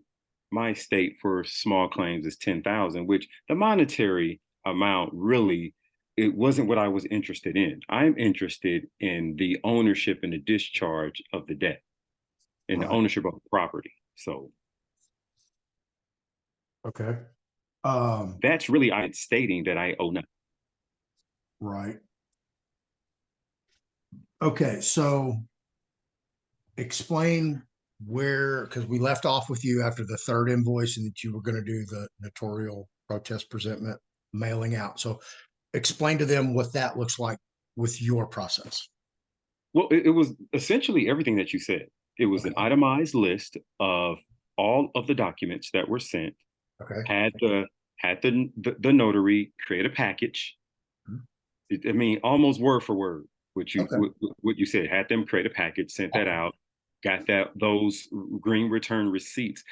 my state for small claims is 10,000, which the monetary amount really, it wasn't what I was interested in. I'm interested in the ownership and the discharge of the debt and the Right. ownership of the property. So Okay. Um, that's really I stating that I owe nothing. right. Okay. So explain where, because we left off with you after the third invoice and that you were going to do the notarial protest presentment mailing out. So explain to them what that looks like with your process. Well, it was essentially everything that you said. It was an Okay. itemized list of all of the documents that were sent. Okay. Had the notary create a package. Mhm. I mean, almost word for word Okay. what you said. Had them create a package, sent that Awesome. out, got those green return receipts,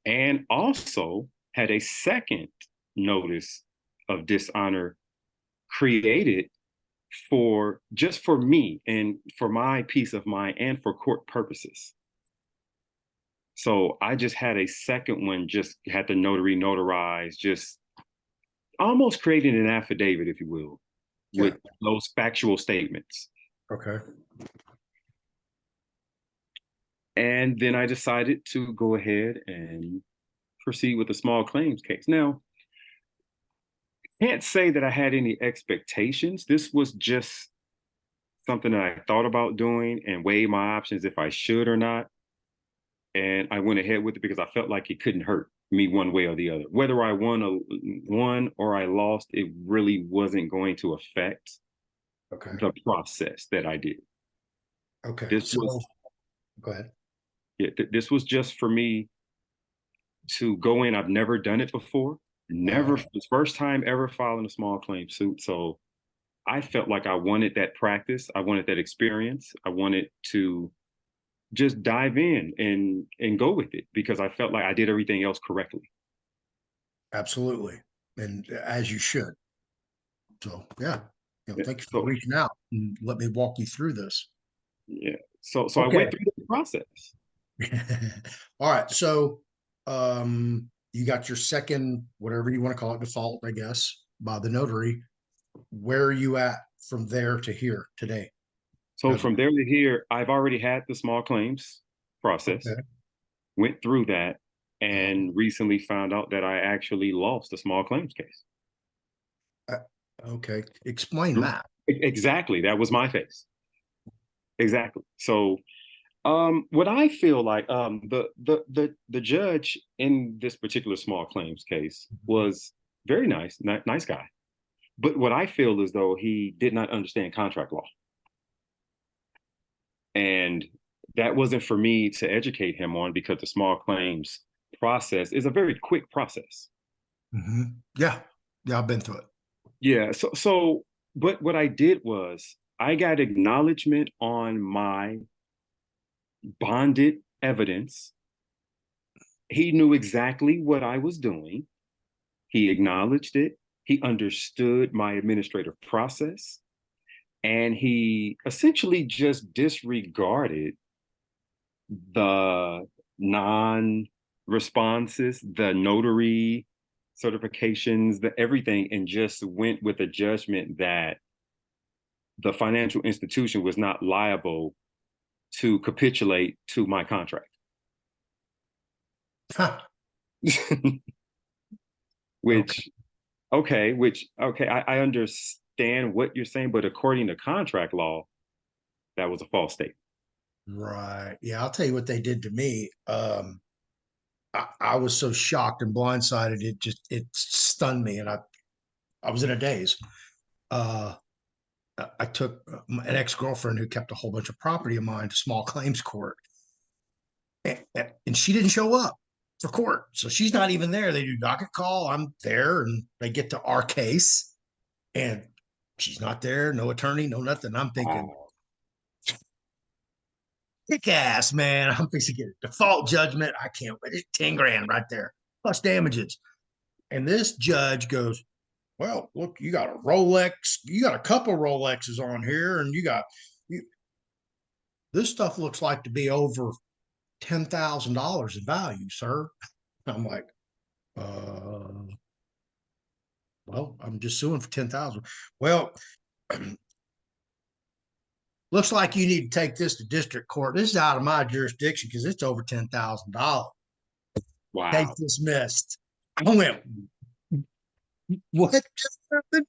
and also had a second notice of dishonor created for just for me and for my peace of mind and for court purposes. So I just had a second one, just had the notary notarize, just almost creating an affidavit, if you will, Yeah. with those factual statements. Okay. And then I decided to go ahead and proceed with a small claims case. Now, can't say that I had any expectations. This was just something that I thought about doing and weighed my options if I should or not. and I went ahead with it because I felt like it couldn't hurt me one way or the other. Whether I won or I lost, it really wasn't going to affect Okay. the process that I did. Okay. This So was go ahead. yeah, this was just for me to go in. I've never done it before. Never, Uh, the first time ever filing a small claim suit. So I felt like I wanted that practice. I wanted that experience. I wanted to just dive in and go with it because I felt like I did everything else correctly. Absolutely. And as you should. So yeah. Yeah, Thank you for so reaching out and let me walk you through this. yeah, so I Okay. went through the process. All right. So you got your second, whatever you want to call it, default, I guess, by the notary. Where are you at from there to here today? So Present. from there to here, I've already had the small claims process, Okay. went through that, Uh, and recently found out that I actually lost a small claims case. uh, okay. Explain that. Exactly. That was my face. Exactly. So what I feel like the judge in this particular small claims case was very nice guy. But what I feel is though he did not understand contract law. And that wasn't for me to educate him on because the small claims process is a very quick process. Yeah. Yeah. I've been through it. Yeah. But what I did was I got acknowledgement on my bonded evidence. He knew exactly what I was doing. He acknowledged it. He understood my administrative process. And he essentially just disregarded the non responses, the notary certifications, the everything, and just went with a judgment that the financial institution was not liable to capitulate to my contract. Huh. Okay. which which I understand what you're saying, but according to contract law, that was a false statement. Right. Yeah. I'll tell you what they did to me. I was so shocked and blindsided. It stunned me. And I was in a daze. Uh, I took an ex-girlfriend who kept a whole bunch of property of mine to small claims court, and she didn't show up for court. So she's not even there. They do docket call. I'm there, and they get to our case, and she's not there. No attorney, no nothing. I'm thinking, Wow. kick ass, man. I'm fixing to get a default judgment. I can't wait. It's 10 grand right there, plus damages. And this judge goes, well, look, you got a Rolex, you got a couple Rolexes on here, and you, this stuff looks like to be over $10,000 in value, sir. I'm like, uh, well, I'm just suing for 10,000. Well, looks like you need to take this to district court. This is out of my jurisdiction because it's over $10,000. Case Wow. dismissed. I went, what just happened?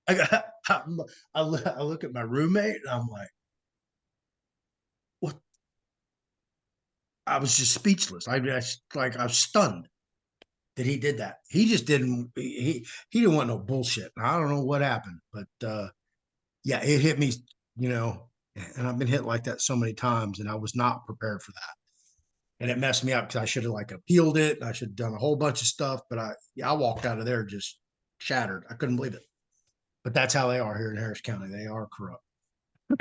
I got, I look at my roommate and I'm like, what? I was just speechless. I was stunned that he did that. He just didn't. He didn't want no bullshit. I don't know what happened, but yeah, it hit me. You know, and I've been hit like that so many times, and I was not prepared for that, and it messed me up because I should have like appealed it. And I should have done a whole bunch of stuff, but I walked out of there just shattered. I couldn't believe it. But that's how they are here in Harris County. They are corrupt.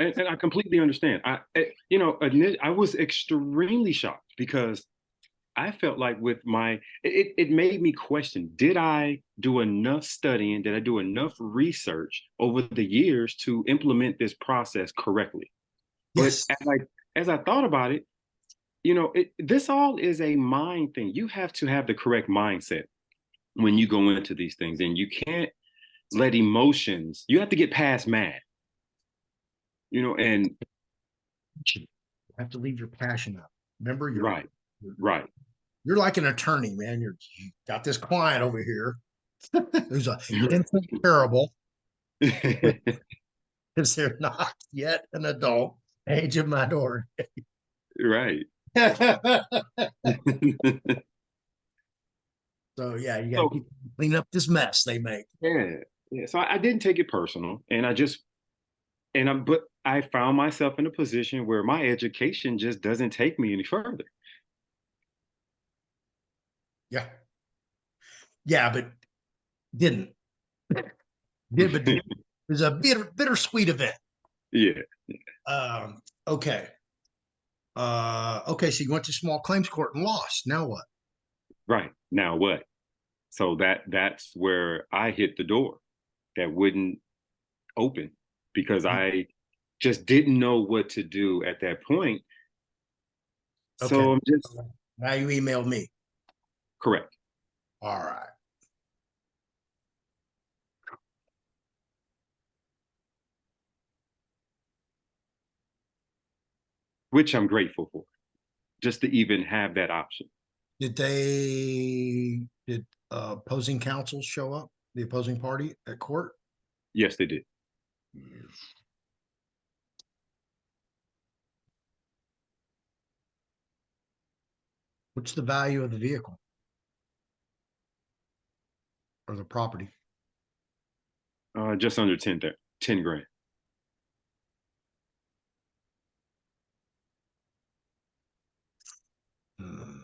And I completely understand. I was extremely shocked because I felt like with it made me question, did I do enough studying? Did I do enough research over the years to implement this process correctly? But Yes. as I thought about it, this all is a mind thing. You have to have the correct mindset when you go into these things, and you can't let emotions, you have to get past mad, and You have to leave your passion out. Remember, right, right. you're like an attorney, man. You got this client over here who's a infant parable because they're not yet an adult, age of minority. Right. So yeah, you got to So keep clean up this mess they make. yeah, yeah. So I didn't take it personal, and I just but I found myself in a position where my education just doesn't take me any further. Yeah, yeah, but didn't did but it was a bittersweet event. Yeah, Okay. Okay, so you went to small claims court and lost. Now what? right. Now what? So that's where I hit the door that wouldn't open because I just didn't know what to do at that point. Okay. So I'm just Now you emailed me. correct, All right. which I'm grateful for, just to even have that option. Did opposing counsel show up? The opposing party at court? Yes, they did. What's the value of the vehicle or the property? Just under 10 grand. Hmm.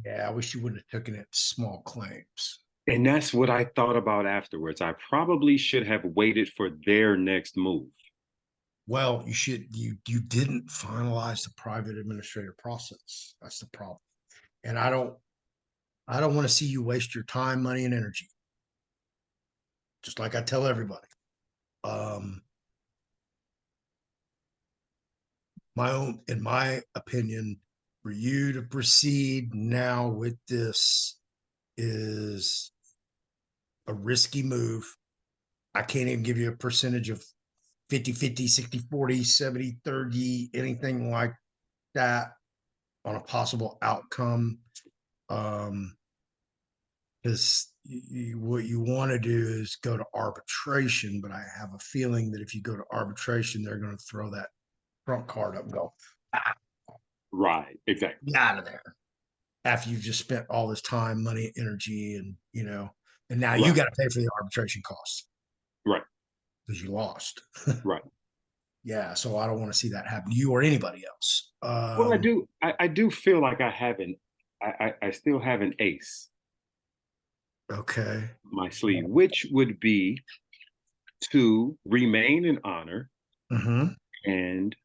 Yeah, I wish you wouldn't have taken it to small claims. And that's what I thought about afterwards. I probably should have waited for their next move. Well, you didn't finalize the private administrative process. That's the problem. And I don't want to see you waste your time, money, and energy. Just like I tell everybody. Um, in my opinion, for you to proceed now with this is a risky move. I can't even give you a percentage of 50-50, 60-40, 70-30, anything like that on a possible outcome. Because what you want to do is go to arbitration, but I have a feeling that if you go to arbitration, they're going to throw that trump card up and go, ah, Right, exactly. get out of there after you've just spent all this time, money, energy, and and now you Right, got to pay for the arbitration costs right, because you lost. right. Yeah, so I don't want to see that happen to you or anybody else. Well, I do feel like I still have an ace Okay. up my sleeve, which would be to remain in honor Mm-hmm. and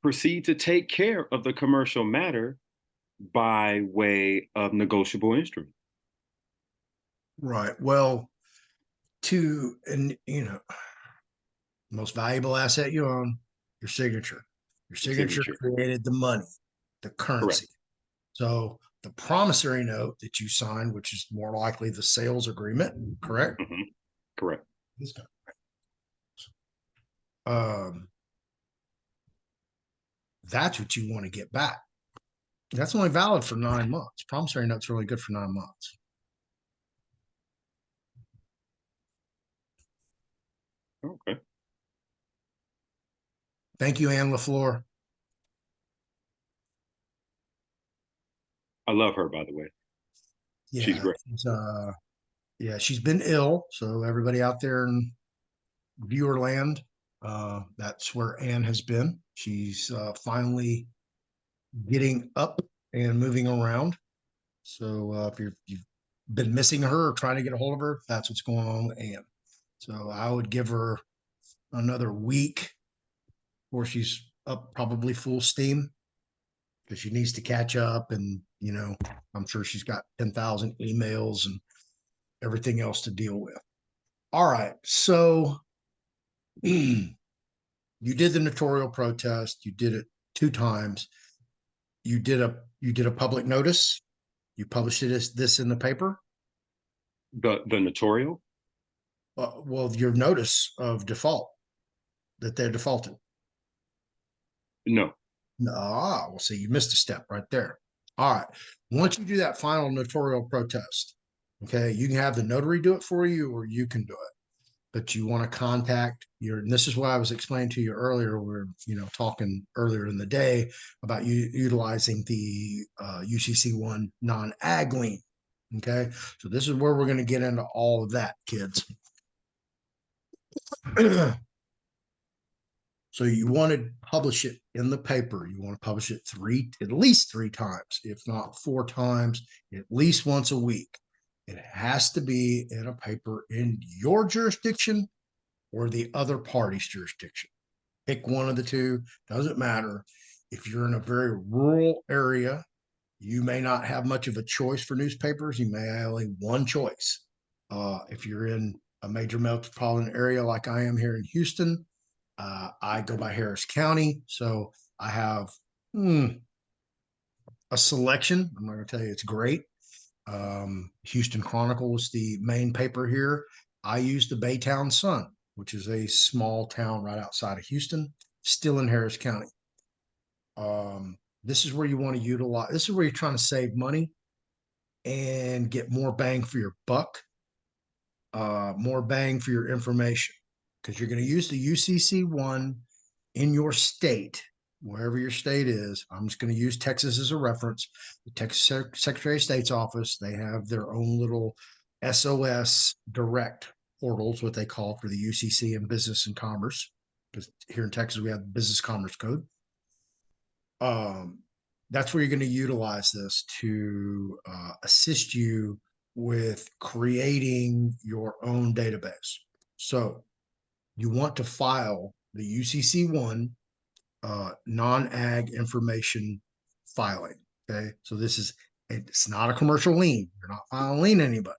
proceed to take care of the commercial matter by way of negotiable instrument. Right. Well, and most valuable asset you own, your signature. Your signature Signature. created the money, the Correct. currency. So the promissory note that you signed, which is more likely the sales agreement, correct? Hmm. Correct. Um, that's what you want to get back. That's only valid for 9 months. Promissory note's really good for 9 months. Okay. Thank you, Anne LaFleur. I love her, by the way. She's Yeah, great. yeah, she's been ill. So everybody out there in viewer land, that's where Anne has been. She's finally getting up and moving around. So if you've been missing her or trying to get a hold of her, that's what's going on with Anne. So I would give her another week before she's up probably full steam because she needs to catch up. And, I'm sure she's got 10,000 emails and everything else to deal with. All right. So you did the notorial protest. You did it 2 times. You did a public notice. You published it as this in the paper. The Notorial? Well, your notice of default that they're defaulted. No. Well, see, you missed a step right there. All right. Once you do that final notorial protest, okay, you can have the notary do it for you or you can do it. but you want to contact your, and this is what I was explaining to you earlier. We're, talking earlier in the day about utilizing the UCC1 non-ag lien. Okay. So this is where we're going to get into all of that, kids. So you want to publish it in the paper. You want to publish it at least three times, if not four times, at least once a week. It has to be in a paper in your jurisdiction or the other party's jurisdiction. Pick one of the two, doesn't matter. If you're in a very rural area, you may not have much of a choice for newspapers. You may have only one choice. If you're in a major metropolitan area like I am here in Houston, I go by Harris County, so I have a selection. I'm not going to tell you it's great. Houston Chronicle is the main paper here. I use the Baytown Sun, which is a small town right outside of Houston, still in Harris County. This is where you want to utilize, this is where you're trying to save money and get more bang for your buck, more bang for your information, because you're going to use the UCC1 in your state, wherever your state is. I'm just going to use Texas as a reference. The Texas Secretary of State's office, they have their own little SOS direct portals, what they call for the UCC and business and commerce, because here in Texas, we have the business commerce code. That's where you're going to utilize this to assist you with creating your own database. So you want to file the UCC1 non-ag information filing. Okay. So it's not a commercial lien. You're not filing lien anybody.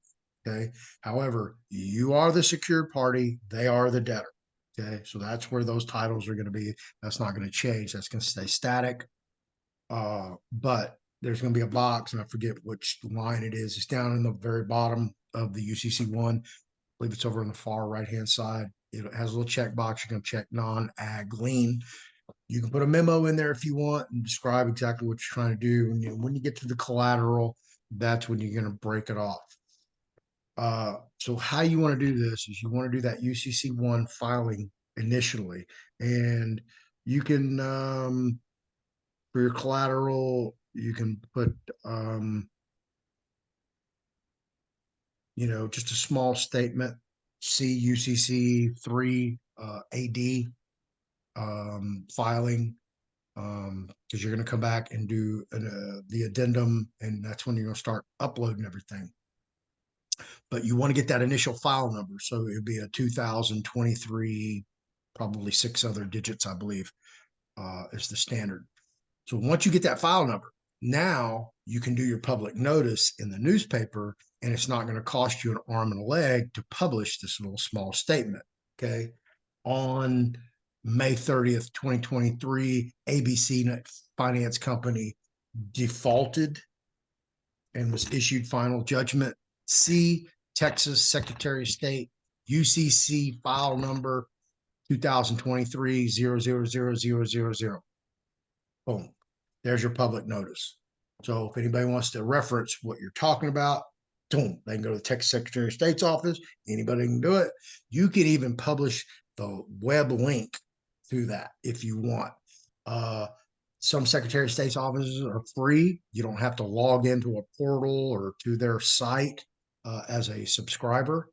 Okay. However, you are the secured party. They are the debtor. Okay. So that's where those titles are going to be. That's not going to change. That's going to stay static. But there's going to be a box, and I forget which line it is. It's down in the very bottom of the UCC1. I believe it's over on the far right-hand side. It has a little check box. You're going to check non-ag lien. You can put a memo in there if you want and describe exactly what you're trying to do. And when you get to the collateral, that's when you're going to break it off. So how you want to do this is you want to do that UCC1 filing initially, and you can for your collateral, you can put, just a small statement, CUCC3 AD filing, because you're going to come back and do the addendum, and that's when you're going to start uploading everything. But you want to get that initial file number. So it'd be a 2023, probably 6 other digits, I believe, is the standard. So once you get that file number, now you can do your public notice in the newspaper, and it's not going to cost you an arm and a leg to publish this little small statement. Okay. On May 30th, 2023, ABC Finance Company defaulted and was issued final judgment. C, Texas Secretary of State, UCC file number 2023 0000000. Boom. There's your public notice. So if anybody wants to reference what you're talking about, boom, they can go to the Texas Secretary of State's office. Anybody can do it. You can even publish the web link through that if you want. Some Secretary of State's offices are free. You don't have to log into a portal or to their site as a subscriber.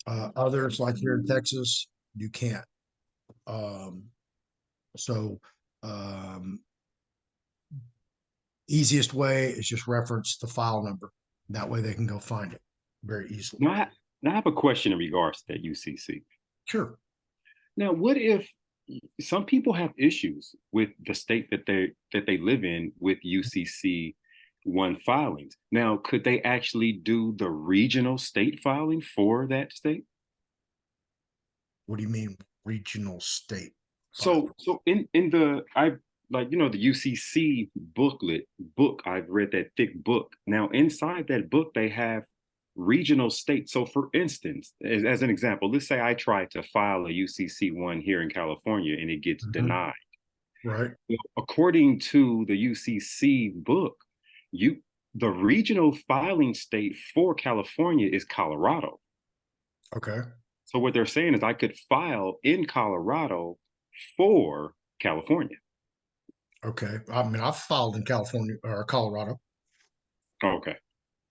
Others, like here in Texas, you can't. So easiest way is just reference the file number. That way they can go find it very easily. Now I have a question in regards to that UCC. Sure. Now, what if some people have issues with the state that they live in with UCC1 filings? Now, could they actually do the regional state filing for that state? What do you mean regional state So in the the UCC book, I've read that thick book. Now inside that book, they have regional states. So for instance, as an example, let's say I try to file a UCC1 here in California and it gets denied. Right. According to the UCC book, the regional filing state for California is Colorado. Okay. So what they're saying is I could file in Colorado for California. Okay. I mean, I've filed in California or Colorado. Okay.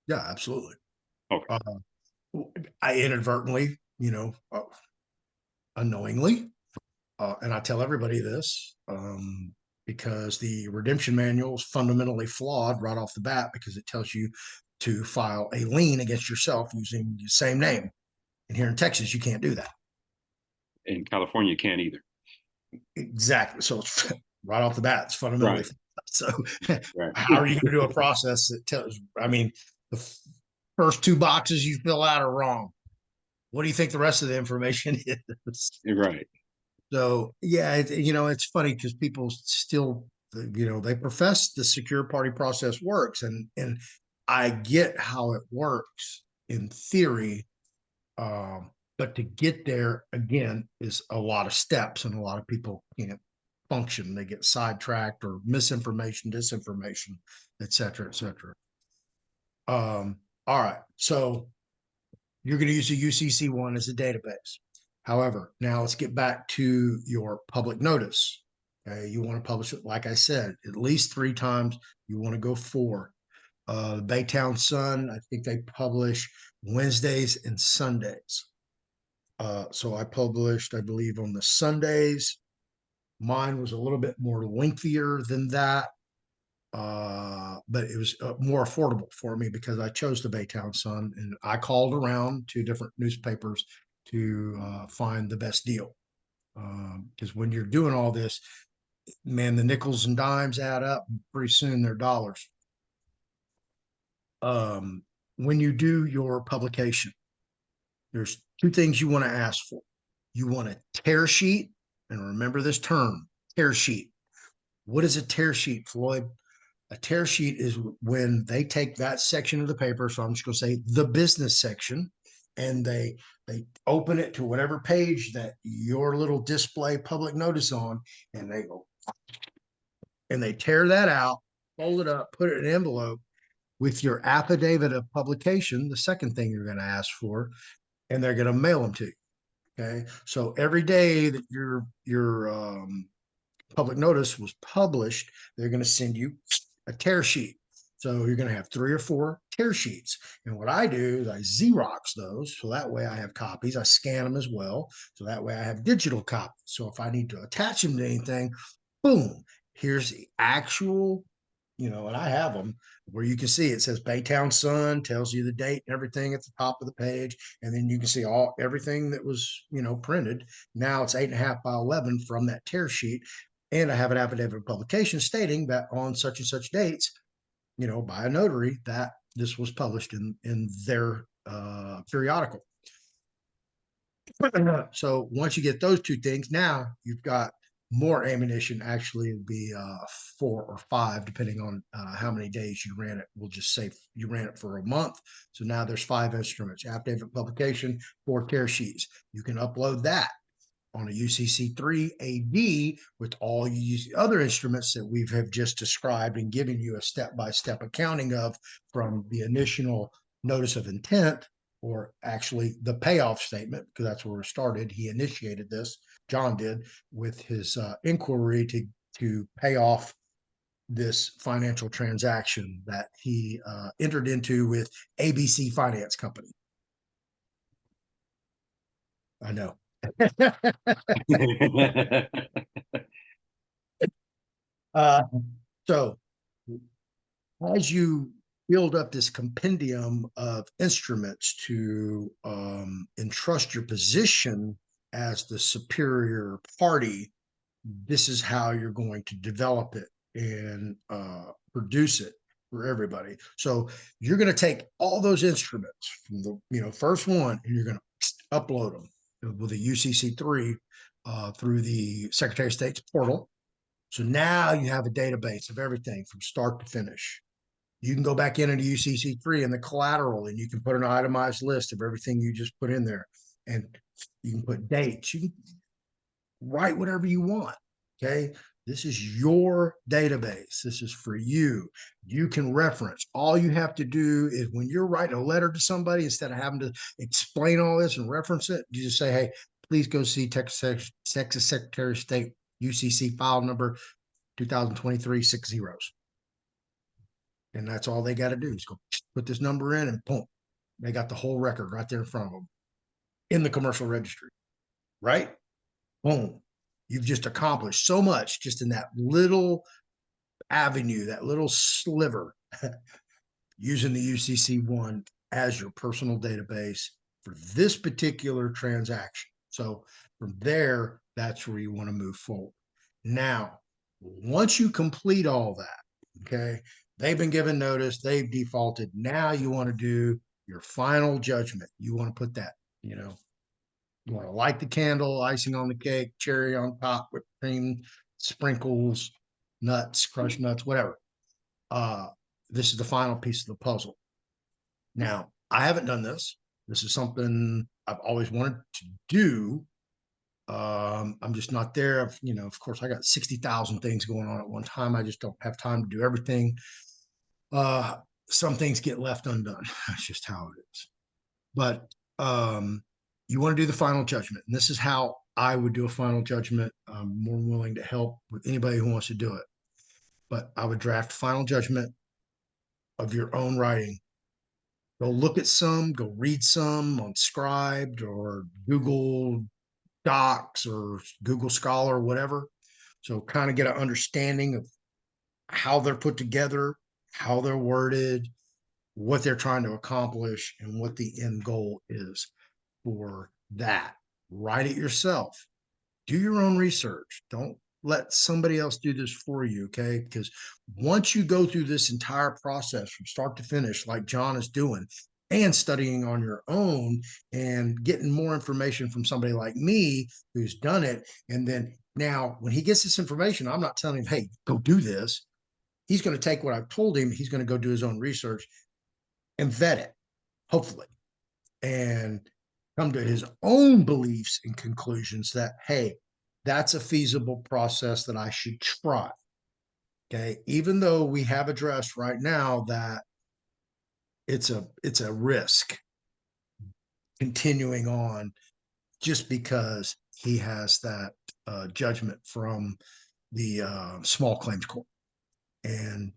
Yeah, absolutely. Okay. Uh, I inadvertently, unknowingly, and I tell everybody this because the redemption manual is fundamentally flawed right off the bat because it tells you to file a lien against yourself using the same name. And here in Texas, you can't do that. In California, you can't either. Exactly. So it's right off the bat, it's fundamentally Right. flawed. So Right. how are you going to do a process that tells? I mean, the first two boxes you fill out are wrong. What do you think the rest of the information is? Right. So yeah, it's funny because people still, they profess the secure party process works, and I get how it works in theory, but to get there again is a lot of steps, and a lot of people can't function. They get sidetracked or misinformation, disinformation, et cetera, et cetera. All right, so you're going to use the UCC1 as a database. However, now let's get back to your public notice. Okay, you want to publish it, like I said, at least 3 times. You want to go 4. Baytown Sun, I think they publish Wednesdays and Sundays. So I published, I believe, on the Sundays. Mine was a little bit more lengthier than that, but it was more affordable for me because I chose the Baytown Sun and I called around to different newspapers to find the best deal. Because when you're doing all this, man, the nickels and dimes add up. And pretty soon they're dollars. Um, when you do your publication, there's 2 things you want to ask for. You want a tear sheet, and remember this term, tear sheet. What is a tear sheet, Floyd? A tear sheet is when they take that section of the paper. So I'm just going to say the business section, and they open it to whatever page that your little display public notice on, and they go and they tear that out, fold it up, put it in an envelope with your affidavit of publication. The second thing you're going to ask for, and they're going to mail them to you. Okay, so every day that your public notice was published, they're going to send you a tear sheet. So you're going to have 3 or 4 tear sheets. And what I do is I Xerox those. So that way I have copies. I scan them as well. So that way I have digital copies. So if I need to attach them to anything, boom, here's the actual, and I have them where you can see it says Baytown Sun, tells you the date and everything at the top of the page. And then you can see everything that was, printed. Now it's 8.5 by 11 from that tear sheet. And I have an affidavit of publication stating that on such and such dates, by a notary, that this was published in their periodical. So once you get those 2 things, now you've got more ammunition. Actually, it'd be 4 or 5, depending on how many days you ran it. We'll just say you ran it for a month. So now there's 5 instruments: affidavit publication, 4 tear sheets. You can upload that on a UCC3 AD with all other instruments that we have just described and given you a step-by-step accounting of, from the initial notice of intent, or actually the payoff statement, because that's where it started. He initiated this, John did, with his inquiry to pay off this financial transaction that he entered into with ABC Finance Company. I know. uh, so as you build up this compendium of instruments to entrust your position as the superior party, this is how you're going to develop it and produce it for everybody. So you're going to take all those instruments from the first one, and you're going to upload them with a UCC3 through the Secretary of State's portal. So now you have a database of everything from start to finish. You can go back into UCC3 in the collateral, and you can put an itemized list of everything you just put in there. And you can put dates. You can write whatever you want. Okay. This is your database. This is for you. You can reference. All you have to do is when you're writing a letter to somebody, instead of having to explain all this and reference it, you just say, hey, please go see Texas Secretary of State UCC file number 2023 6 zeros. And that's all they got to do is go put this number in and boom, they got the whole record right there in front of them in the commercial registry, right? Boom. You've just accomplished so much just in that little avenue, that little sliver, using the UCC1 as your personal database for this particular transaction. So from there, that's where you want to move forward. Now, once you complete all that, okay, they've been given notice, they've defaulted. Now you want to do your final judgment. You want to put that, you want to light the candle, icing on the cake, cherry on top, whipped cream, sprinkles, nuts, crushed nuts, whatever. This is the final piece of the puzzle. Now, I haven't done this. This is something I've always wanted to do. I'm just not there. Of course, I got 60,000 things going on at one time. I just don't have time to do everything. Some things get left undone. That's just how it is. But you want to do the final judgment. And this is how I would do a final judgment. I'm more than willing to help with anybody who wants to do it. But I would draft final judgment of your own writing. Go look at some, go read some on Scribd or Google Docs or Google Scholar or whatever. So kind of get an understanding of how they're put together, how they're worded, what they're trying to accomplish, and what the end goal is for that. Write it yourself. Do your own research. Don't let somebody else do this for you, okay? Because once you go through this entire process from start to finish, like John is doing, and studying on your own and getting more information from somebody like me who's done it. And then now, when he gets this information, I'm not telling him, hey, go do this. He's going to take what I've told him, he's going to go do his own research and vet it, hopefully, and come to his own beliefs and conclusions that, hey, that's a feasible process that I should try. Okay. Even though we have addressed right now that it's a risk continuing on just because he has that judgment from the small claims court. And,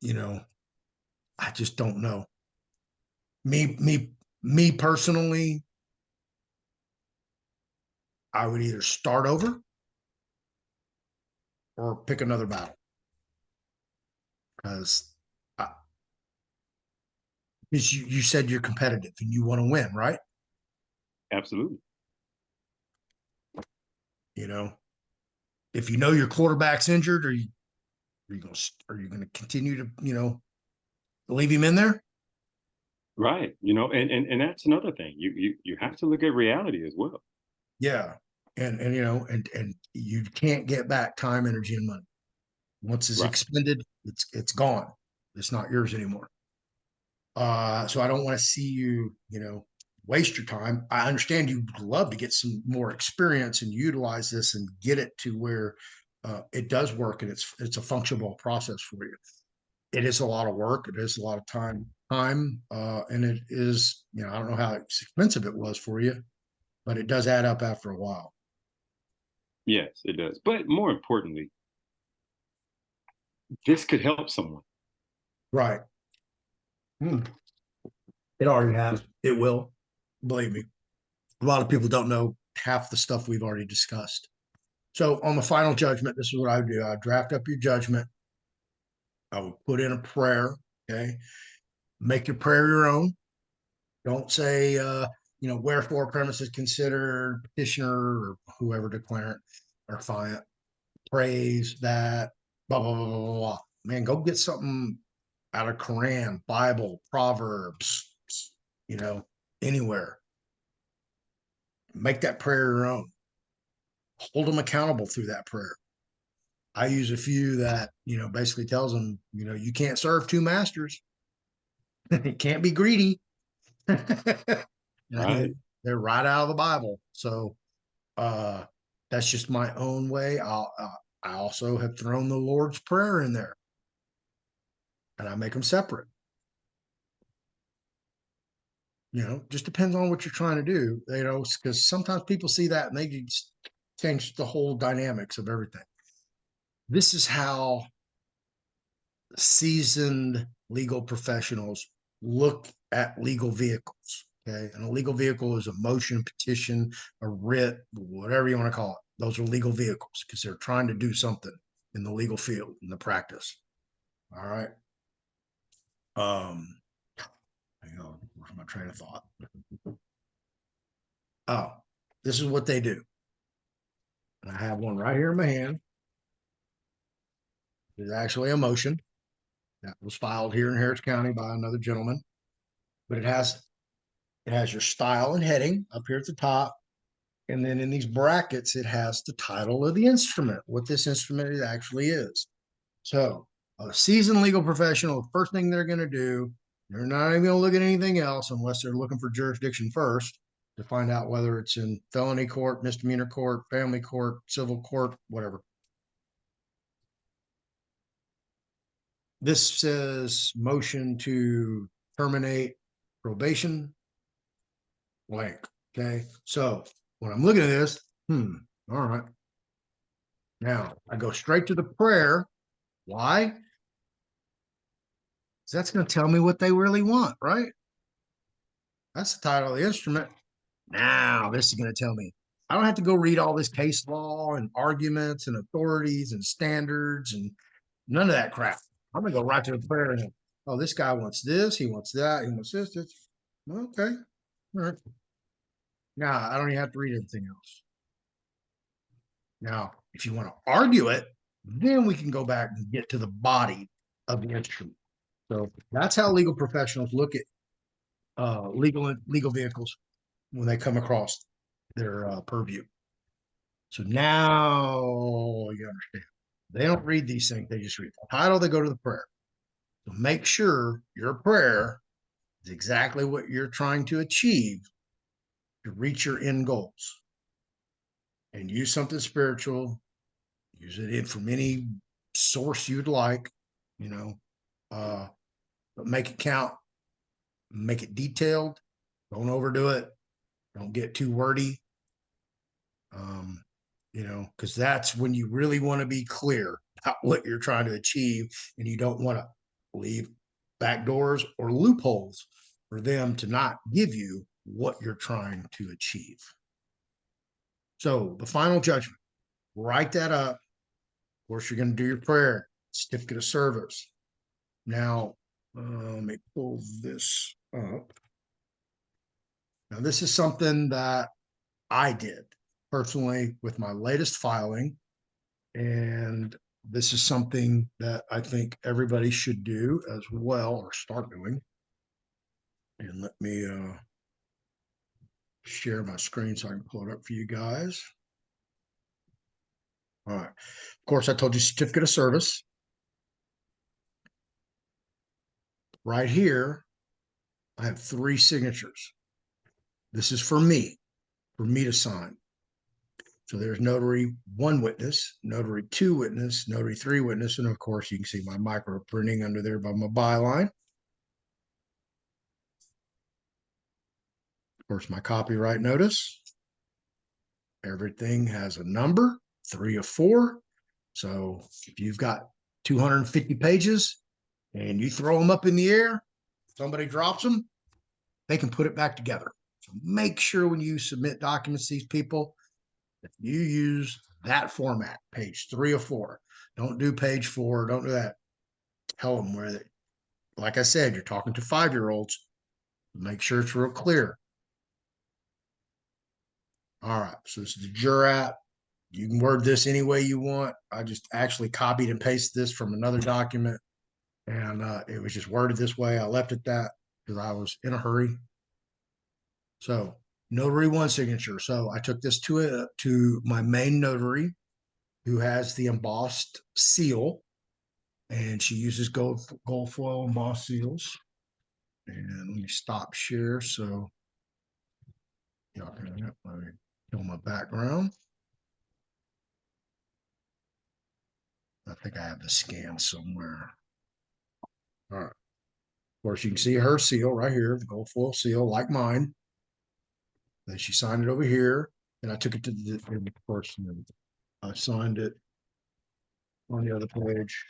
I just don't know. Me personally, I would either start over or pick another battle because you said you're competitive and you want to win, right? Absolutely. If your quarterback's injured, are you going to continue to leave him in there? Right. And that's another thing. You have to look at reality as well. Yeah. And you can't get back time, energy, and money. Once it's expended, it's gone. It's not yours anymore. So I don't want to see you, waste your time. I understand you'd love to get some more experience and utilize this and get it to where it does work and it's a functional process for you. It is a lot of work. It is a lot of time, and it is, I don't know how expensive it was for you, but it does add up after a while. Yes, it does. But more importantly, this could help someone. Right. It already has. It will. Believe me. A lot of people don't know half the stuff we've already discussed. So on the final judgment, this is what I would do. I draft up your judgment. I would put in a prayer. Okay. Make your prayer your own. Don't say, wherefore premises considered petitioner or whoever declarant or client praise that, blah, blah, blah, blah, blah. Man, go get something out of Quran, Bible, Proverbs, anywhere. Make that prayer your own. Hold them accountable through that prayer. I use a few that, basically tells them, you can't serve two masters. You can't be greedy. Right. They're right out of the Bible. So that's just my own way. I also have thrown the Lord's Prayer in there, and I make them separate. Just depends on what you're trying to do, because sometimes people see that and they just change the whole dynamics of everything. This is how seasoned legal professionals look at legal vehicles. Okay. And a legal vehicle is a motion, petition, a writ, whatever you want to call it. Those are legal vehicles because they're trying to do something in the legal field, in the practice. All right. Hang on, where's my train of thought? Oh, this is what they do. And I have one right here in my hand. It's actually a motion that was filed here in Harris County by another gentleman, but it has your style and heading up here at the top. And then in these brackets, it has the title of the instrument, what this instrument actually is. So a seasoned legal professional, the first thing they're going to do, they're not even going to look at anything else unless they're looking for jurisdiction first to find out whether it's in felony court, misdemeanor court, family court, civil court, whatever. This says motion to terminate probation blank. Okay. So when I'm looking at this, all right. Now I go straight to the prayer. Why? Because that's going to tell me what they really want, right? That's the title of the instrument. Now this is going to tell me. I don't have to go read all this case law and arguments and authorities and standards and none of that crap. I'm going to go right to the prayer and, oh, this guy wants this, he wants that, he wants this. Okay. All right. Now I don't even have to read anything else. Now, if you want to argue it, then we can go back and get to the body of the instrument. So that's how legal professionals look at legal vehicles when they come across their purview. So now you understand. They don't read these things; they just read the title. They go to the prayer. So make sure your prayer is exactly what you're trying to achieve to reach your end goals. And use something spiritual. Use it from any source you'd like, you know, but make it count, make it detailed. Don't overdo it. Don't get too wordy. Because that's when you really want to be clear about what you're trying to achieve, and you don't want to leave back doors or loopholes for them to not give you what you're trying to achieve. So the final judgment, write that up. Of course, you're going to do your prayer, certificate of service. Now, let me pull this up. Now, this is something that I did personally with my latest filing. And this is something that I think everybody should do as well, or start doing. And let me share my screen so I can pull it up for you guys. All right. Of course, I told you certificate of service. Right here, I have 3 signatures. This is for me to sign. So there's notary 1 witness, notary 2 witness, notary 3 witness, and of course you can see my micro printing under there by my byline. Of course, my copyright notice. Everything has a number, 3 of 4. So if you've got 250 pages and you throw them up in the air, somebody drops them, they can put it back together. So make sure when you submit documents to these people, that you use that format, page 3 of 4. Don't do page 4. Don't do that. Tell them where they, like I said, you're talking to 5-year-olds. Make sure it's real clear. All right. So this is the jurat. You can word this any way you want. I just actually copied and pasted this from another document, and it was just worded this way. I left it that because I was in a hurry. So notary 1 signature. So I took this to my main notary, who has the embossed seal, and she uses gold foil embossed seals. And let me stop share so y'all can let me kill my background. think I have the scan somewhere. All right. Of course, you can see her seal right here, the gold foil seal, like mine. Then she signed it over here, and I took it to the person. And I signed it on the other page.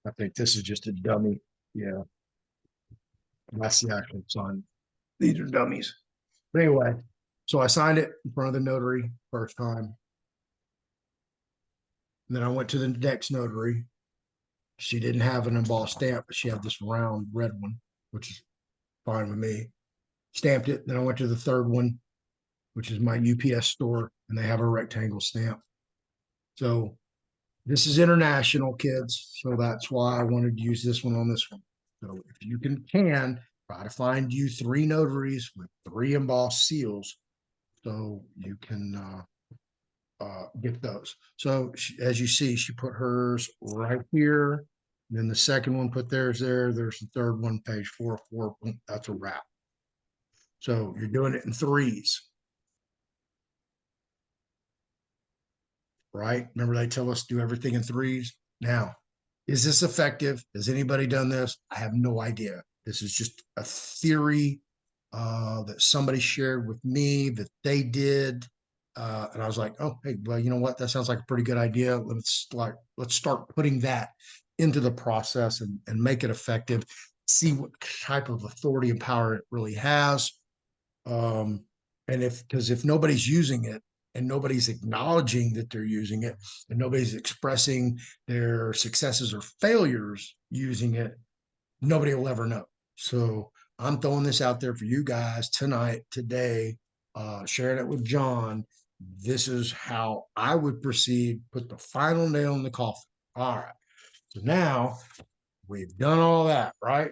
I think this is just a dummy. Yeah, that's the actual sign. These are dummies. But anyway, so I signed it in front of the notary first time. And then I went to the next notary. She didn't have an embossed stamp, but she had this round red one, which is fine with me. Stamped it. Then I went to the third one, which is my UPS store, and they have a rectangle stamp. So this is international, kids. So that's why I wanted to use this one on this one. So if you can try to find you 3 notaries with 3 embossed seals, so you can get those. So as you see, she put hers right here. Then the second one put theirs there. There's the third one, page 404. That's a wrap. So you're doing it in 3s, right? Remember they tell us do everything in 3s. Now, is this effective? Has anybody done this? I have no idea. This is just a theory that somebody shared with me that they did. And I was like, oh, hey, well, you know what? That sounds like a pretty good idea. Let's start putting that into the process and make it effective. See what type of authority and power it really has. And because if nobody's using it and nobody's acknowledging that they're using it and nobody's expressing their successes or failures using it, nobody will ever know. So I'm throwing this out there for you guys tonight, today, sharing it with John. This is how I would proceed, put the final nail in the coffin. All right. So now we've done all that, right?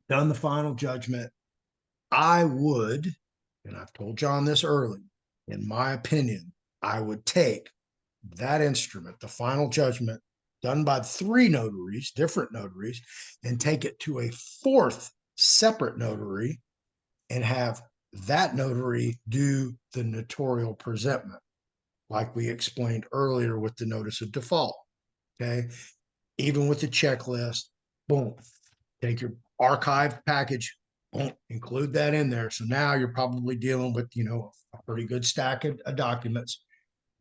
Done the final judgment. I would, and I've told John this early, in my opinion, I would take that instrument, the final judgment done by 3 notaries, different notaries, and take it to a 4th separate notary and have that notary do the notarial presentment, like we explained earlier with the notice of default. Okay. Even with the checklist, boom, take your archive package, boom, include that in there. So now you're probably dealing with, a pretty good stack of documents.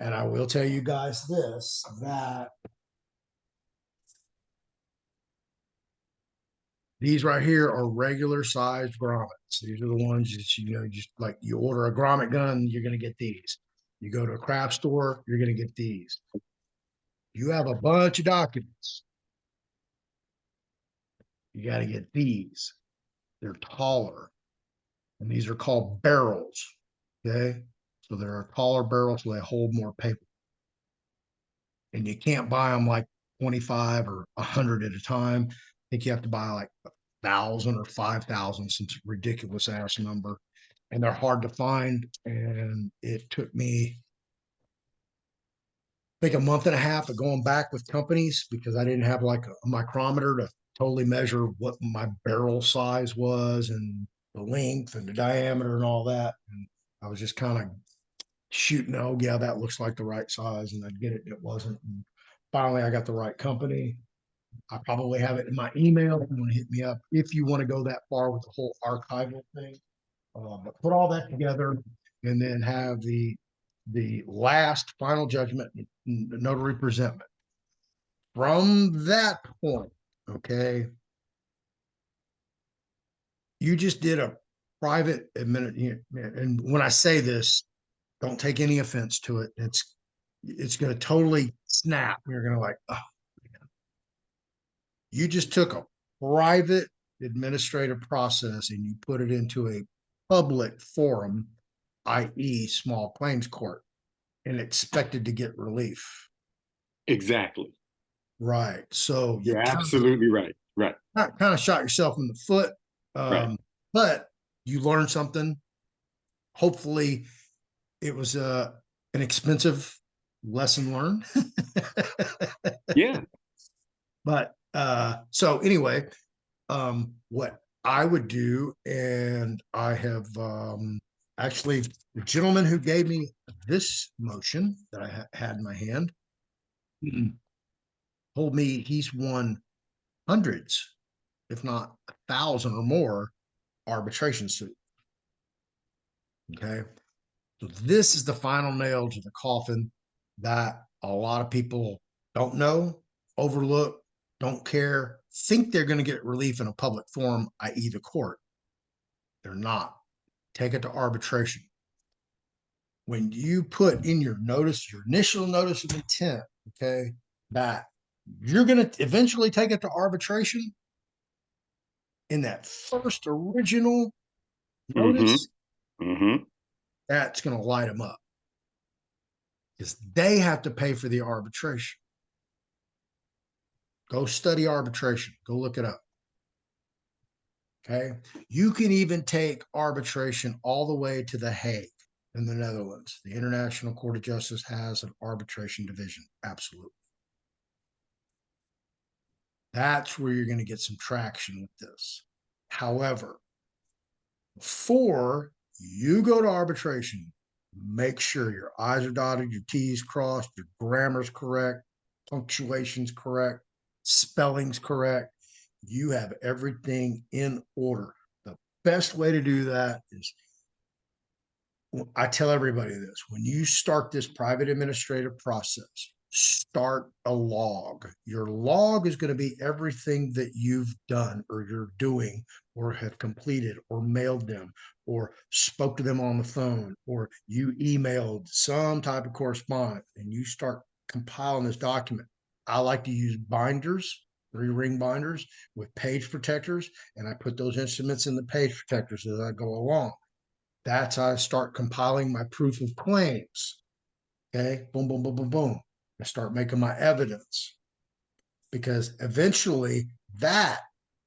And I will tell you guys this, that these right here are regular sized grommets. These are the ones that, just like you order a grommet gun, you're going to get these. You go to a craft store, you're going to get these. You have a bunch of documents. You got to get these. They're taller. And these are called barrels. Okay. So there are taller barrels, so they hold more paper. And you can't buy them like 25 or 100 at a time. I think you have to buy like 1,000 or 5,000, some ridiculous ass number. And they're hard to find. And it took me, I think, a month and a half of going back with companies because I didn't have like a micrometer to totally measure what my barrel size was and the length and the diameter and all that. And I was just kind of shooting, oh, yeah, that looks like the right size. And I'd get it, and it wasn't. And finally, I got the right company. I probably have it in my email if you want to hit me up if you want to go that far with the whole archival thing. But put all that together and then have the last final judgment, notary presentment. From that point, okay, you just did a private admin. And when I say this, don't take any offense to it. It's going to totally snap. You're going to like, oh, man. You just took a private administrative process and you put it into a public forum, i.e., small claims court, and expected to get relief. Exactly. Right. So you You're absolutely right. Right. kind of shot yourself in the foot. Right. But you learned something. Hopefully it was an expensive lesson learned. Yeah. But so anyway, what I would do, and I have Actually, the gentleman who gave me this motion that I had in my hand told me he's won hundreds, if not 1,000 or more arbitration suits. Okay. So this is the final nail to the coffin that a lot of people don't know, overlook, don't care, think they're going to get relief in a public forum, i.e. the court. They're not. Take it to arbitration. When you put in your notice, your initial notice of intent, okay, that you're going to eventually take it to arbitration, in that first original Mm-hmm. notice, Mm-hmm. that's going to light them up because they have to pay for the arbitration. Go study arbitration. Go look it up. Okay. You can even take arbitration all the way to The Hague in the Netherlands. The International Court of Justice has an arbitration division. Absolutely. That's where you're going to get some traction with this. However, before you go to arbitration, make sure your I's are dotted, your T's crossed, your grammar's correct, punctuation's correct, spelling's correct. You have everything in order. The best way to do that is, I tell everybody this: when you start this private administrative process, start a log. Your log is going to be everything that you've done or you're doing or have completed or mailed them or spoke to them on the phone or you emailed some type of correspondence, and you start compiling this document. I like to use binders, 3-ring binders with page protectors, and I put those instruments in the page protectors as I go along. That's how I start compiling my proof of claims. Okay, boom, boom, boom, boom, boom. I start making my evidence, because eventually that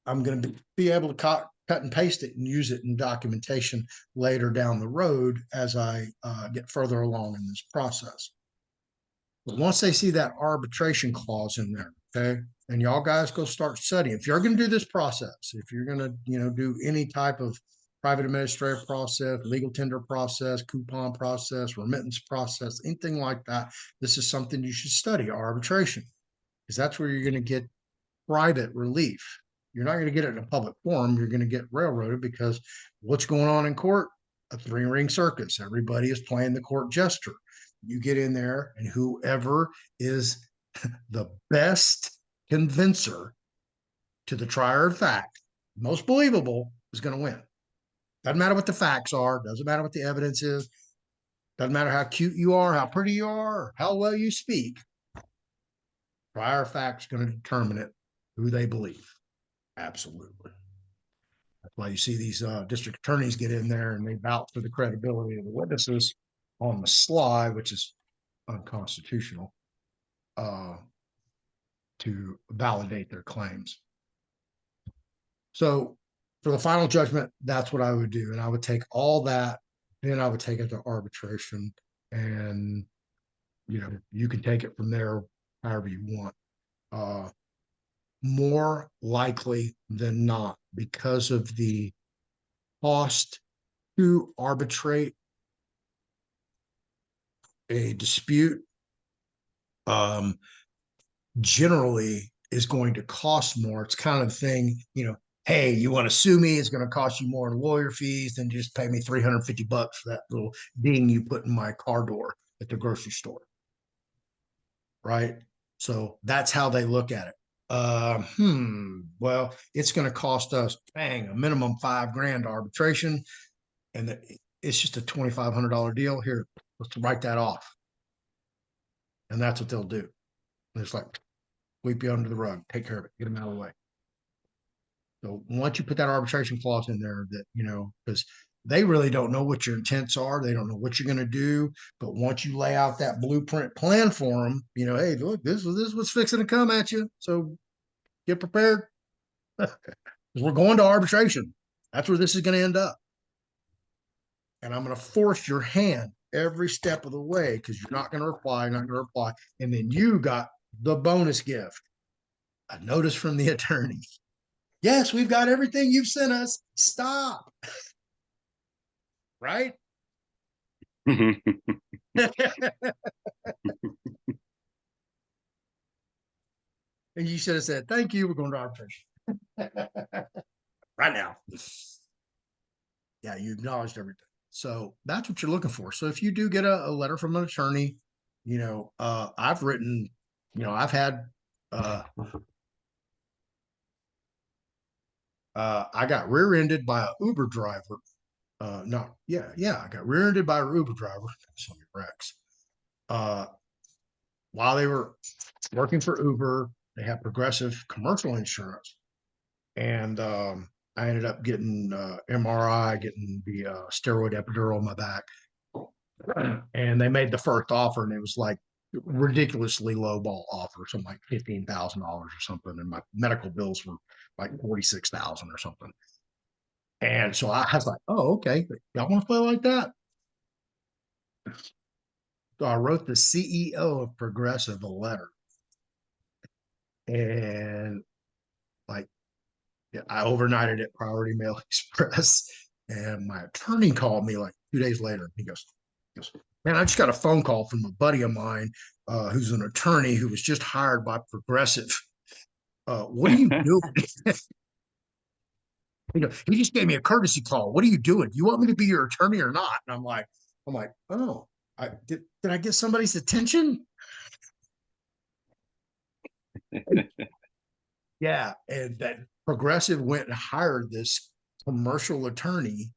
I'm going to be able to cut and paste it and use it in documentation later down the road as I get further along in this process. But once they see that arbitration clause in there, okay, and y'all guys go start studying. If you're going to do this process, if you're going to, do any type of private administrative process, legal tender process, coupon process, remittance process, anything like that, this is something you should study: arbitration, because that's where you're going to get private relief. You're not going to get it in a public forum. You're going to get railroaded, because what's going on in court? A 3-ring circus. Everybody is playing the court jester. You get in there, and whoever is the best convincer to the trier of fact, most believable, is going to win. Doesn't matter what the facts are. Doesn't matter what the evidence is. Doesn't matter how cute you are, how pretty you are, or how well you speak. Prior fact is going to determine it, who they believe. Absolutely. That's why you see these district attorneys get in there and they vouch for the credibility of the witnesses on the sly, which is unconstitutional, uh, to validate their claims. So for the final judgment, that's what I would do. And I would take all that, then I would take it to arbitration, and you can take it from there however you want. More likely than not, because of the cost to arbitrate a dispute, um, generally is going to cost more. It's kind of the thing, hey, you want to sue me? It's going to cost you more in lawyer fees than just pay me $350 for that little ding you put in my car door at the grocery store. Right? So that's how they look at it. Well, it's going to cost us, bang, a minimum $5,000 arbitration, and it's just a $2,500 deal. Here, let's write that off. And that's what they'll do. And it's like, sweep you under the rug, take care of it, get them out of the way. So once you put that arbitration clause in there, that, because they really don't know what your intents are, they don't know what you're going to do. But once you lay out that blueprint plan for them, hey, look, this is what's fixing to come at you. So get prepared. We're going to arbitration. That's where this is going to end up. And I'm going to force your hand every step of the way, because you're not going to reply, not going to reply. And then you got the bonus gift: a notice from the attorney. Yes, we've got everything you've sent us. Stop. Right? And you should have said, thank you, we're going to arbitration. Right now. Yeah, you acknowledged everything. So that's what you're looking for. So if you do get a letter from an attorney, I've written, I've had I got rear-ended by an Uber driver. No, yeah, I got rear-ended by an Uber driver. So many wrecks. While they were working for Uber, they had Progressive commercial insurance, and I ended up getting MRI, getting the steroid epidural in my back, and they made the first offer, and it was like ridiculously low ball offer, something like $15,000 or something, and my medical bills were like 46,000 or something. And so I was like, oh, okay, y'all want to play like that? So I wrote the CEO of Progressive a letter, and like I overnighted it Priority Mail Express, and my attorney called me like 2 days later. He goes, man, I just got a phone call from a buddy of mine who's an attorney who was just hired by Progressive. What are you doing? He just gave me a courtesy call. What are you doing? You want me to be your attorney or not? And I'm like, oh, did I get somebody's attention? Yeah, and that Progressive went and hired this commercial attorney,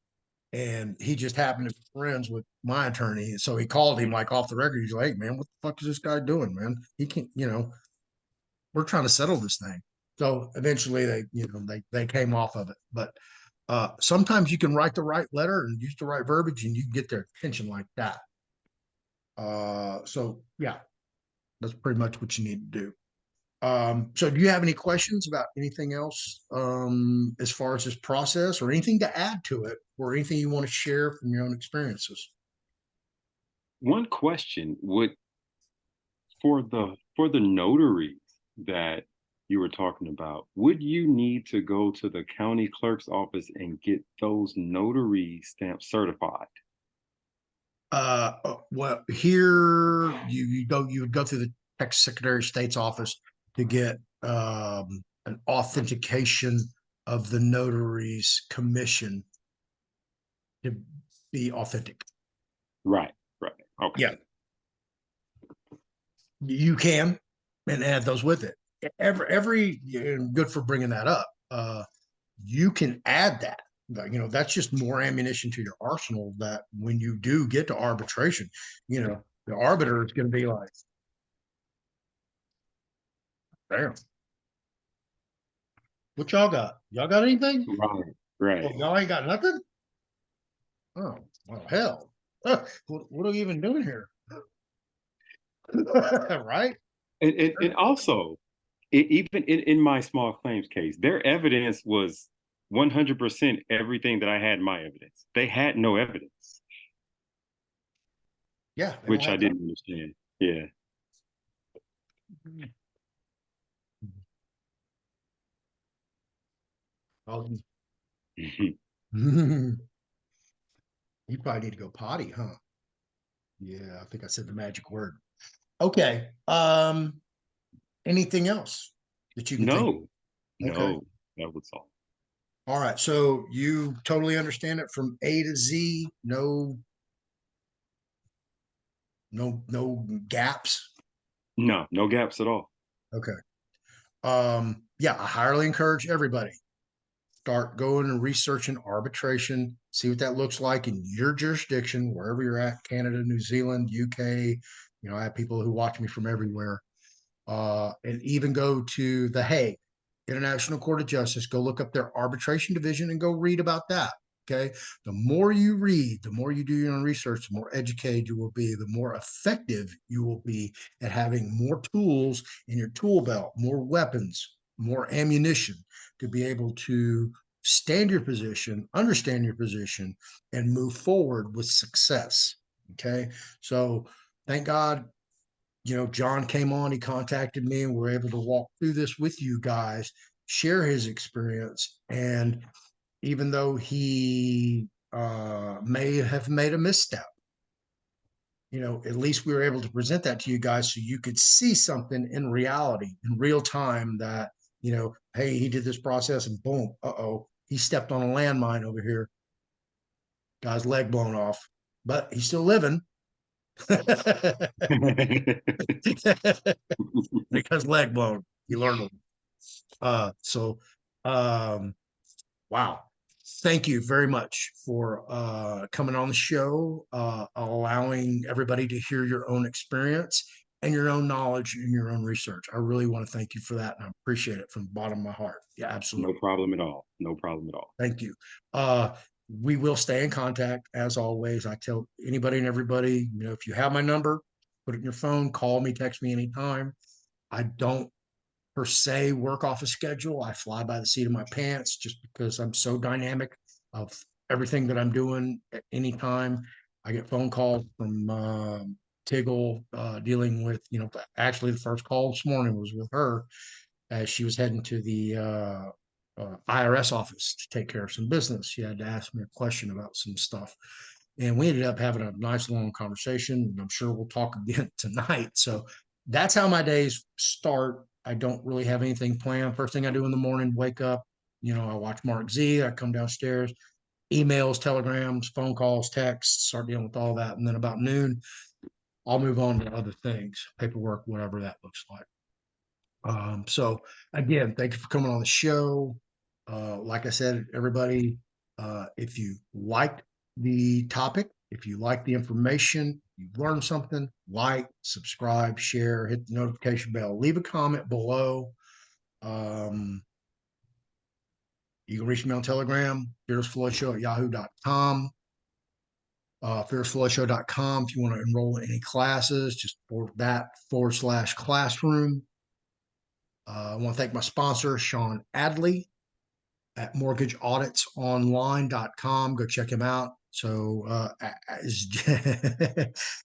and he just happened to be friends with my attorney. So he called him like off the record. He's like, hey, man, what the fuck is this guy doing, man? He can't, we're trying to settle this thing. So eventually they came off of it. But sometimes you can write the right letter and use the right verbiage and you can get their attention like that. So yeah, that's pretty much what you need to do. So do you have any questions about anything else as far as this process or anything to add to it or anything you want to share from your own experiences? One question would for the notaries that you were talking about, would you need to go to the county clerk's office and get those notary stamps certified? Well, here you would go through the Texas Secretary of State's office to get an authentication of the notary's commission to be authentic. Right, right. Yeah, Okay. you can and add those with it. Every good for bringing that up. You can add that. That's just more ammunition to your arsenal that when you do get to arbitration, the arbiter is going to be like, damn, what y'all got? Y'all got anything? Right, Oh, right. y'all ain't got nothing? Oh, well, hell. What are we even doing here? Right? And also, even in my small claims case, their evidence was 100% everything that I had in my evidence. They had no evidence, Yeah, they don't which I have nothing. didn't understand. Yeah. Oh, Mhm. you probably need to go potty, huh? Yeah, I think I said the magic word. Okay. Anything else that you can think No, of? Okay. no, that was all. All right. So you totally understand it from A to Z. No gaps. No, no gaps at all. Okay. Yeah, I highly encourage everybody start going and researching arbitration, see what that looks like in your jurisdiction, wherever you're at, Canada, New Zealand, UK. I have people who watch me from everywhere. And even go to the Hague International Court of Justice, go look up their arbitration division and go read about that. Okay. The more you read, the more you do your own research, the more educated you will be, the more effective you will be at having more tools in your tool belt, more weapons, more ammunition to be able to stand your position, understand your position, and move forward with success. Okay. So thank God John came on, he contacted me, and we are able to walk through this with you guys, share his experience. And even though he may have made a misstep, at least we were able to present that to you guys so you could see something in reality, in real time that, hey, he did this process and boom, uh-oh, he stepped on a landmine over here. Guy's leg blown off, but he's still living. Because leg blown, he learned. So, um, wow. Thank you very much for coming on the show, allowing everybody to hear your own experience and your own knowledge and your own research. I really want to thank you for that, and I appreciate it from the bottom of my heart. Yeah, No absolutely. problem at all. No problem at all. Thank you. Uh, we will stay in contact as always. I tell anybody and everybody, if you have my number, put it in your phone, call me, text me anytime. I don't per se work off a schedule. I fly by the seat of my pants just because I'm so dynamic of everything that I'm doing at any time. I get phone calls from Tiggle dealing with, actually the first call this morning was with her as she was heading to the IRS office to take care of some business. She had to ask me a question about some stuff. And we ended up having a nice long conversation. And I'm sure we'll talk again tonight. So that's how my days start. I don't really have anything planned. First thing I do in the morning, wake up, I watch Mark Z. I come downstairs, emails, telegrams, phone calls, texts, start dealing with all that. And then about noon, I'll move on to other things, paperwork, whatever that looks like. So again, thank you for coming on the show. Like I said, everybody, if you liked the topic, if you like the information, you learned something, like, subscribe, share, hit the notification bell, leave a comment below. Um, you can reach me on Telegram, fearlessfloydshow@yahoo.com. Fearlessfloydshow.com if you want to enroll in any classes, just for that /classroom. I want to thank my sponsor, Sean Adley at mortgageauditsonline.com. Go check him out. So as,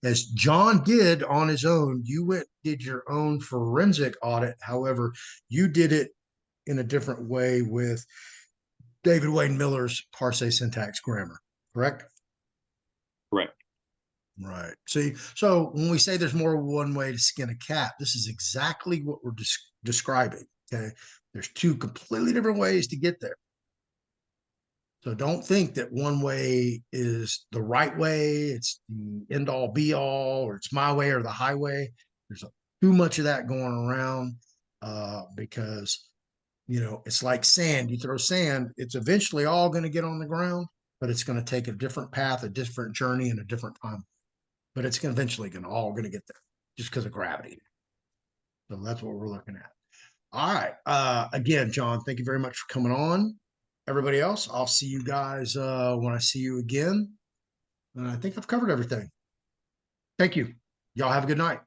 as John did on his own, you did your own forensic audit. However, you did it in a different way with David Wayne Miller's parse syntax grammar, correct? Correct. Right. See, so when we say there's more than one way to skin a cat, this is exactly what we're describing. Okay. There's two completely different ways to get there. So don't think that one way is the right way. It's the end all be all, or it's my way or the highway. There's too much of that going around because, it's like sand. You throw sand, it's eventually all going to get on the ground, but it's going to take a different path, a different journey, and a different time. But it's eventually all going to get there just because of gravity. So that's what we're looking at. All right. Again, John, thank you very much for coming on. Everybody else, I'll see you guys when I see you again. And I think I've covered everything. Thank you. Y'all have a good night.